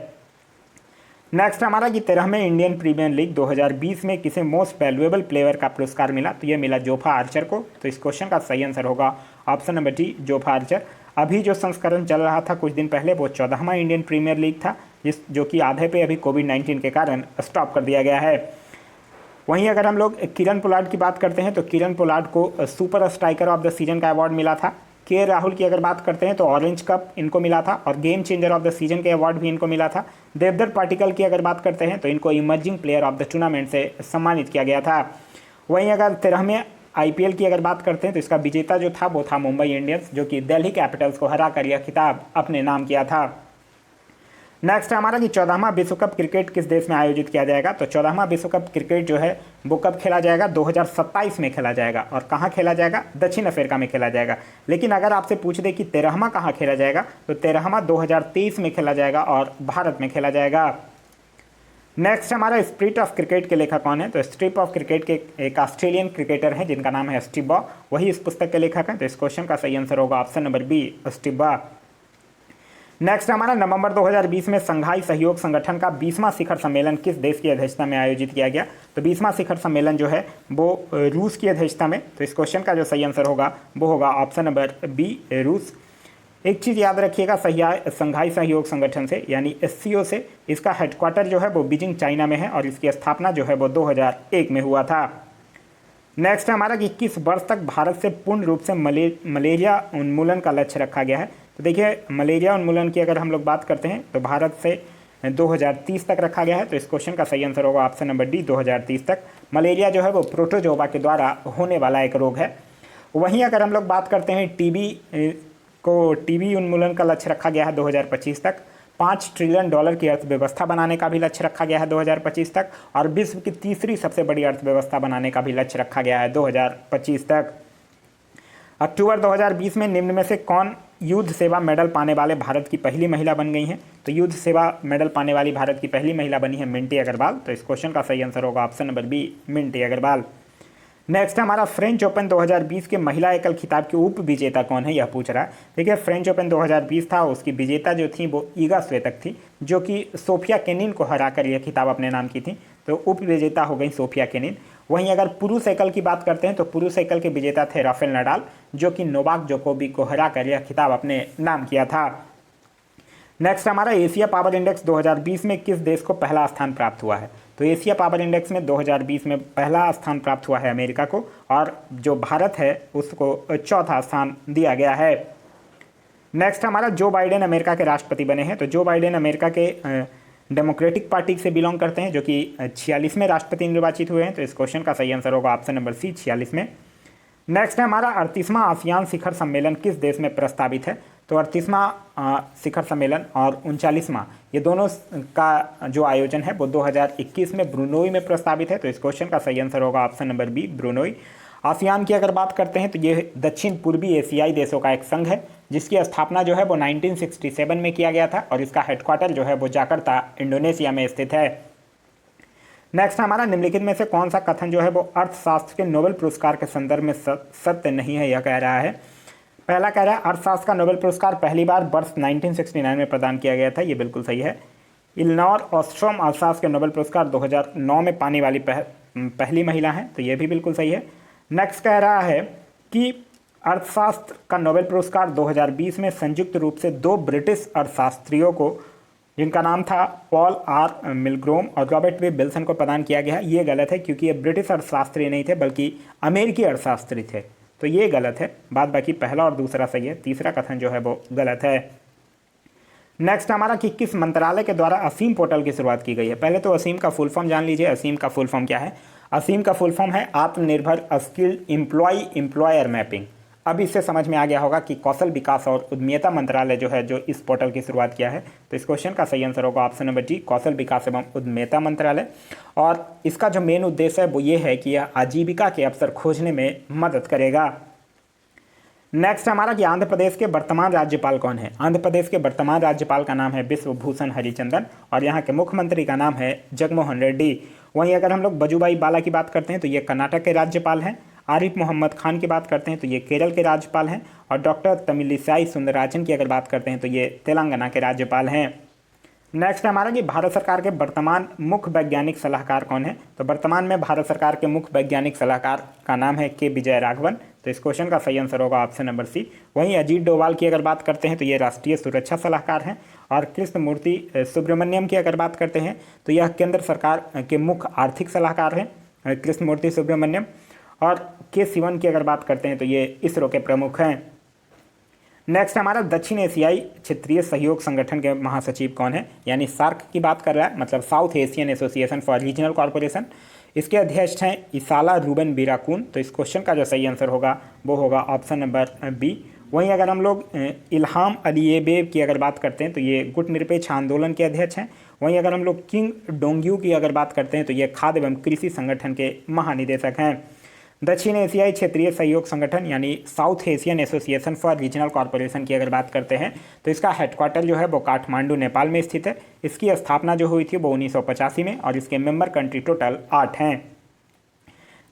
A: नेक्स्ट हमारा कि 13वें इंडियन प्रीमियर लीग 2020 में किसे मोस्ट वैल्यूएबल प्लेयर का पुरस्कार मिला, तो ये मिला जोफा आर्चर को। तो इस क्वेश्चन का सही आंसर होगा option number D, Jofa Archer. अभी जो संस्करण चल रहा था कुछ दिन पहले वो 14वां इंडियन प्रीमियर लीग था, जो कि आधे पे अभी कोविड-19 के कारण स्टॉप कर दिया गया है। वहीं अगर हम लोग किरण पोलार्ड की बात करते हैं तो किरण पोलार्ड को super striker of the season का अवार्ड मिला था। के राहुल की अगर बात करते हैं तो ऑरेंज कप इनको मिला था और game changer of the season के अवार्ड भी इनको मिला था। देवदत्त पाटिकल की अगर बात करते हैं तो इनको emerging player of the tournament से सम्मानित किया गया था। वहीं अगर 13वें IPL की अगर बात करते हैं तो इसका विजेता जो था वो था मुंबई इंडियंस, जो कि दिल्ली कैपिटल्स को हराकर यह खिताब अपने नाम किया था। नेक्स्ट हमारा कि 14वां विश्व कप क्रिकेट किस देश में आयोजित किया जाएगा, तो 14वां विश्व कप क्रिकेट जो है वो कब खेला जाएगा, 2027 में खेला जाएगा। और कहाँ खेला जाएगा, दक्षिण अफ्रीका में खेला जाएगा। लेकिन अगर आपसे पूछ दे कि 13वां कहाँ खेला जाएगा, तो 13वां 2023 में खेला जाएगा और भारत में खेला जाएगा। नेक्स्ट हमारा स्पिरिट ऑफ क्रिकेट के लेखक कौन है, तो स्पिरिट ऑफ क्रिकेट के एक ऑस्ट्रेलियन क्रिकेटर हैं जिनका नाम है स्टीव बॉ, वही इस पुस्तक के लेखक हैं। तो इस क्वेश्चन का सही आंसर होगा ऑप्शन नंबर बी, स्टीव बॉ। नेक्स्ट हमारा नवंबर 2020 में संघाई सहयोग संगठन का 20वां शिखर सम्मेलन किस देश की अध्यक्षता में आयोजित किया गया, तो 20वां शिखर सम्मेलन जो है वो रूस की अध्यक्षता में। तो इस क्वेश्चन का जो सही आंसर होगा वो होगा ऑप्शन नंबर बी, रूस। एक चीज़ याद रखिएगा, संघाई सहयोग संगठन से यानी SCO से इसका हेडक्वार्टर जो है वो बीजिंग चाइना में है और इसकी स्थापना जो है वो 2001 में हुआ था। नेक्स्ट हमारा कि 21 वर्ष तक भारत से पूर्ण रूप से मलेरिया उन्मूलन का लक्ष्य रखा गया है। तो देखिए मलेरिया उन्मूलन की अगर हम लोग बात करते हैं तो भारत से 2030 तक रखा गया है। तो इस क्वेश्चन का सही आंसर होगा ऑप्शन नंबर डी, 2030 तक। मलेरिया जो है वो प्रोटोजोआ के द्वारा होने वाला एक रोग है। वहीं अगर हम लोग बात करते हैं टीबी उन्मूलन का लक्ष्य रखा गया है 2025 तक। $5 ट्रिलियन की अर्थव्यवस्था बनाने का भी लक्ष्य रखा गया है 2025 तक। और विश्व की तीसरी सबसे बड़ी अर्थव्यवस्था बनाने का भी लक्ष्य रखा गया है 2025 तक। अक्टूबर 2020 में निम्न में से कौन युद्ध सेवा मेडल पाने वाले भारत की पहली महिला बन गई हैं, तो युद्ध सेवा मेडल पाने वाली भारत की पहली महिला बनी है मिंटी अग्रवाल। तो इस क्वेश्चन का सही आंसर होगा option number B, Minti Agarwal. Next हमारा फ्रेंच ओपन 2020 के महिला एकल खिताब की उप विजेता कौन है, यह पूछ रहा है। देखिए फ्रेंच ओपन 2020 था, उसकी विजेता जो थी वो ईगा स्वेतक थी, जो कि सोफिया केनिन को हराकर यह खिताब अपने नाम की थी। तो उप विजेता हो गई सोफिया केनिन। वहीं अगर पुरुष एकल की बात करते हैं तो पुरुष एकल के विजेता थे राफेल नडाल, जो कि नोवाक जोकोविक को हराकर यह खिताब अपने नाम किया था। नेक्स्ट हमारा एशिया पावर इंडेक्स 2020 में किस देश को पहला स्थान प्राप्त हुआ है, तो एशिया पावर इंडेक्स में 2020 में पहला स्थान प्राप्त हुआ है अमेरिका को, और जो भारत है उसको चौथा स्थान दिया गया है। नेक्स्ट हमारा जो बाइडेन अमेरिका के राष्ट्रपति बने हैं, तो जो बाइडेन अमेरिका के डेमोक्रेटिक पार्टी से बिलोंग करते हैं, जो कि 46वें राष्ट्रपति निर्वाचित हुए हैं। तो इस क्वेश्चन का सही आंसर होगा ऑप्शन नंबर सी, 46 में। नेक्स्ट है हमारा 38वां आसियान शिखर सम्मेलन किस देश में प्रस्तावित है, तो 38वां शिखर सम्मेलन और 39वां ये दोनों का जो आयोजन है वो 2021 में ब्रुनोई में प्रस्तावित है। तो इस क्वेश्चन का सही आंसर होगा option number B, Brunei. ASEAN की अगर बात करते हैं तो ये दक्षिण पूर्वी एशियाई देशों का एक संघ है, जिसकी स्थापना जो है वो 1967 में किया गया था और इसका हेडक्वार्टर जो है वो जाकर्ता इंडोनेशिया में स्थित है। नेक्स्ट हमारा निम्नलिखित में से कौन सा कथन जो है वो अर्थशास्त्र के नोबेल पुरस्कार के संदर्भ में सत्य नहीं है, यह कह रहा है। पहला कह रहा है अर्थशास्त्र का नोबेल पुरस्कार पहली बार वर्ष 1969 में प्रदान किया गया था, ये बिल्कुल सही है। इलनोर ऑस्ट्रोम अर्थशास्त्र के नोबेल पुरस्कार 2009 में पाने वाली पहली महिला हैं, तो ये भी बिल्कुल सही है। नेक्स्ट कह रहा है कि अर्थशास्त्र का नोबेल पुरस्कार 2020 में संयुक्त रूप से 2 ब्रिटिश अर्थशास्त्रियों को, जिनका नाम था पॉल आर मिलग्रोम और रॉबर्ट वे विल्सन को प्रदान किया गया। ये गलत है क्योंकि ये ब्रिटिश अर्थशास्त्री नहीं थे बल्कि अमेरिकी अर्थशास्त्री थे, तो ये गलत है। बाद बाकी पहला और दूसरा सही है, तीसरा कथन जो है वो गलत है। नेक्स्ट हमारा कि किस मंत्रालय के द्वारा असीम पोर्टल की शुरुआत की गई है। पहले तो असीम का फुल फॉर्म जान लीजिए। असीम का फुल फॉर्म क्या है, असीम का फुल फॉर्म है आत्मनिर्भर स्किल्ड एम्प्लॉय एम्प्लॉयर मैपिंग। अब इससे समझ में आ गया होगा कि कौशल विकास और उद्यमिता मंत्रालय जो है जो इस पोर्टल की शुरुआत किया है। तो इस क्वेश्चन का सही आंसर होगा ऑप्शन नंबर डी, कौशल विकास एवं उद्यमिता मंत्रालय। और इसका जो मेन उद्देश्य है वो ये है कि यह आजीविका के अवसर खोजने में मदद करेगा। नेक्स्ट हमारा कि आंध्र प्रदेश के वर्तमान राज्यपाल कौन है। आंध्र प्रदेश के वर्तमान राज्यपाल का नाम है बिश्वभूषण हरिचंदन और यहाँ के मुख्यमंत्री का नाम है जगनमोहन रेड्डी। वहीं अगर हम लोग वजुभाई वाला की बात करते हैं तो ये कर्नाटक के राज्यपाल हैं। आरिफ मोहम्मद खान की बात करते हैं तो ये केरल के राज्यपाल हैं। और डॉक्टर तमिलिसाई सुंदरराजन की अगर बात करते हैं तो ये तेलंगाना के राज्यपाल हैं। नेक्स्ट हमारा कि भारत सरकार के वर्तमान मुख्य वैज्ञानिक सलाहकार कौन है। तो वर्तमान में भारत सरकार के मुख्य वैज्ञानिक सलाहकार का नाम है के विजय राघवन। तो इस क्वेश्चन का सही आंसर होगा ऑप्शन नंबर सी। वहीं अजीत डोभाल की अगर बात करते हैं तो ये राष्ट्रीय सुरक्षा सलाहकार हैं। और कृष्णमूर्ति सुब्रमण्यम की अगर बात करते हैं तो यह केंद्र सरकार के मुख्य आर्थिक सलाहकार हैं कृष्णमूर्ति सुब्रमण्यम। और के सिवन की अगर बात करते हैं तो ये इसरो के प्रमुख हैं। नेक्स्ट हमारा दक्षिण एशियाई क्षेत्रीय सहयोग संगठन के महासचिव कौन है, यानी सार्क की बात कर रहा है, मतलब south Asian association for regional corporation. इसके अध्यक्ष हैं इसाला रूबन बिराकून। तो इस क्वेश्चन का जो सही आंसर होगा वो होगा ऑप्शन नंबर बी। वहीं अगर हम लोग इल्हाम अलीयेव की अगर बात करते हैं तो ये गुटनिरपेक्ष आंदोलन के अध्यक्ष हैं। वहीं अगर हम लोग किंग डोंग्यू की अगर बात करते हैं तो ये खाद्य एवं कृषि संगठन के महानिदेशक हैं। दक्षिण एशियाई क्षेत्रीय सहयोग संगठन यानी south Asian association for regional corporation की अगर बात करते हैं तो इसका हेडक्वार्टर जो है वो काठमांडू नेपाल में स्थित है। इसकी स्थापना जो हुई थी वो 1985 में और इसके मेंबर कंट्री टोटल 8 हैं।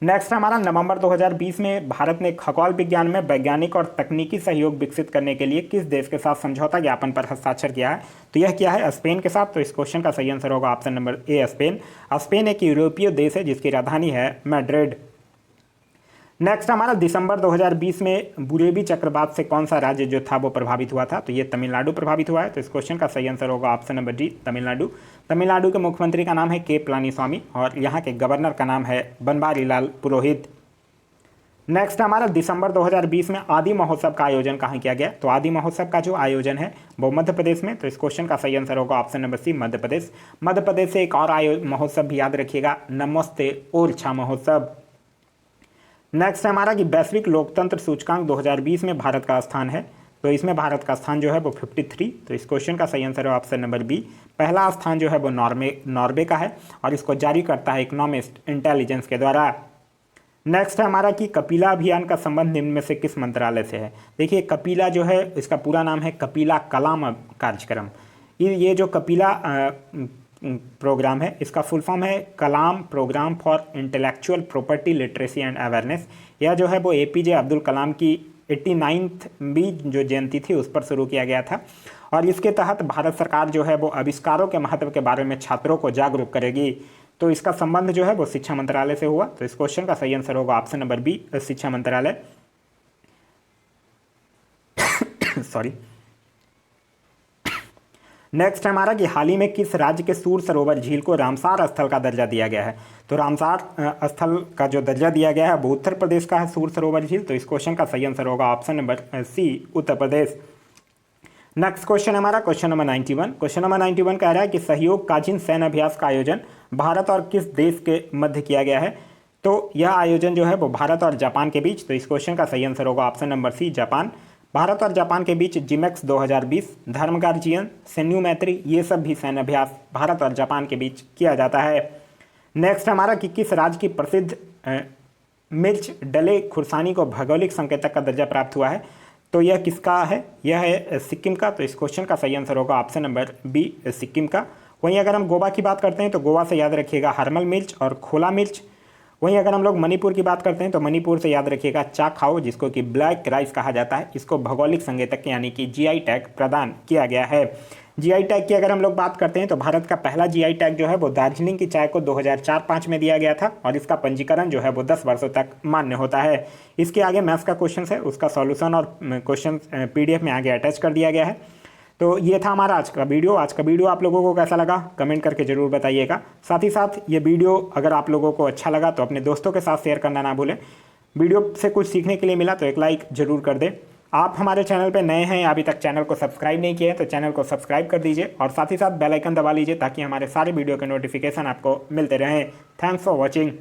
A: नेक्स्ट हमारा नवंबर 2020 में भारत ने खगोल विज्ञान में वैज्ञानिक और तकनीकी सहयोग विकसित करने के लिए किस देश के साथ समझौता ज्ञापन पर हस्ताक्षर किया है। तो यह किया है स्पेन के साथ। तो इस क्वेश्चन का सही आंसर होगा option number A Spain. Spain एक यूरोपीय देश है जिसकी राजधानी है मैड्रिड। नेक्स्ट हमारा दिसंबर 2020 में बुरेवी चक्रवात से कौन सा राज्य जो था वो प्रभावित हुआ था। तो ये तमिलनाडु प्रभावित हुआ है। तो इस क्वेश्चन का सही आंसर होगा option number D Tamil Nadu. Tamil Nadu के मुख्यमंत्री का नाम है के पलानीस्वामी और यहाँ के गवर्नर का नाम है बनवारीलाल पुरोहित। नेक्स्ट हमारा दिसंबर 2020 में आदि महोत्सव का आयोजन कहाँ किया गया। तो आदि महोत्सव का जो आयोजन है वो मध्य प्रदेश में। तो इस क्वेश्चन का सही आंसर होगा ऑप्शन नंबर सी मध्य प्रदेश। मध्य प्रदेश से एक और महोत्सव भी याद रखिएगा, नमस्ते ओरछा महोत्सव। नेक्स्ट हमारा कि वैश्विक लोकतंत्र सूचकांक 2020 में भारत का स्थान है। तो इसमें भारत का स्थान जो है वो 53। तो इस क्वेश्चन का सही आंसर है ऑप्शन नंबर बी। पहला स्थान जो है वो नॉर्वे का है और इसको जारी करता है इकोनॉमिस्ट इंटेलिजेंस के द्वारा। नेक्स्ट है हमारा कि कपिला अभियान का संबंध निम्न में से किस मंत्रालय से है। देखिए कपिला जो है इसका पूरा नाम है कपिला कलाम कार्यक्रम। ये जो कपिला प्रोग्राम है इसका फुल फॉर्म है Kalam program for intellectual property literacy and awareness. यह जो है वो APJ अब्दुल कलाम की 89वीं जो जयंती थी उस पर शुरू किया गया था और इसके तहत भारत सरकार जो है वो आविष्कारों के महत्व के बारे में छात्रों को जागरूक करेगी। तो इसका संबंध जो है वो शिक्षा मंत्रालय से हुआ। तो इस क्वेश्चन का सही आंसर होगा ऑप्शन नंबर बी शिक्षा मंत्रालय। सॉरी। नेक्स्ट हमारा कि हाल ही में किस राज्य के सूर सरोवर झील को रामसार स्थल का दर्जा दिया गया है। तो रामसार स्थल का जो दर्जा दिया गया है वो उत्तर प्रदेश का है सूर सरोवर झील। तो इस क्वेश्चन का सही आंसर होगा ऑप्शन नंबर सी उत्तर प्रदेश। नेक्स्ट क्वेश्चन हमारा क्वेश्चन नंबर 91। क्वेश्चन नंबर 91 कह रहा है कि सहयोग काजिन सैन्य अभ्यास का आयोजन भारत और किस देश के मध्य किया गया है। तो यह आयोजन जो है वो भारत और जापान के बीच। तो इस क्वेश्चन का सही आंसर होगा option number C Japan. Bharat और जापान के बीच जिमेक्स 2020, धर्म गार्जियन, सैन्यू मैत्री ये सब भी सैन्य अभ्यास भारत और जापान के बीच किया जाता है। नेक्स्ट हमारा कि किस राज्य की प्रसिद्ध मिर्च डले खुरसानी को भौगोलिक संकेतक का दर्जा प्राप्त हुआ है। तो यह किसका है, यह है सिक्किम का। तो इस क्वेश्चन का सही आंसर होगा ऑप्शन नंबर बी सिक्किम का। वहीं अगर हम गोवा की बात करते हैं तो गोवा से याद रखिएगा हरमल मिर्च और खोला मिर्च। वहीं अगर हम लोग मणिपुर की बात करते हैं तो मणिपुर से याद रखिएगा चाखाओ जिसको कि ब्लैक राइस कहा जाता है। इसको भौगोलिक संकेतक यानी कि GI टैग प्रदान किया गया है। GI टैग की अगर हम लोग बात करते हैं तो भारत का पहला GI टैग जो है वो दार्जिलिंग की चाय को 2004-05 में दिया गया था और इसका पंजीकरण जो है वो 10 वर्षों तक मान्य होता है। इसके आगे मैथ्स का क्वेश्चन है, उसका सॉल्यूशन और क्वेश्चन PDF में आगे अटैच कर दिया गया है। तो ये था हमारा आज का वीडियो। आज का वीडियो आप लोगों को कैसा लगा कमेंट करके ज़रूर बताइएगा। साथ ही साथ ये वीडियो अगर आप लोगों को अच्छा लगा तो अपने दोस्तों के साथ शेयर करना ना भूलें। वीडियो से कुछ सीखने के लिए मिला तो एक लाइक ज़रूर कर दें। आप हमारे चैनल पर नए हैं, अभी तक चैनल को सब्सक्राइब नहीं किए हैं तो चैनल को सब्सक्राइब कर दीजिए और साथ ही साथ बेल आइकन दबा लीजिए ताकि हमारे सारे वीडियो के नोटिफिकेशन आपको मिलते रहें। Thanks for watching.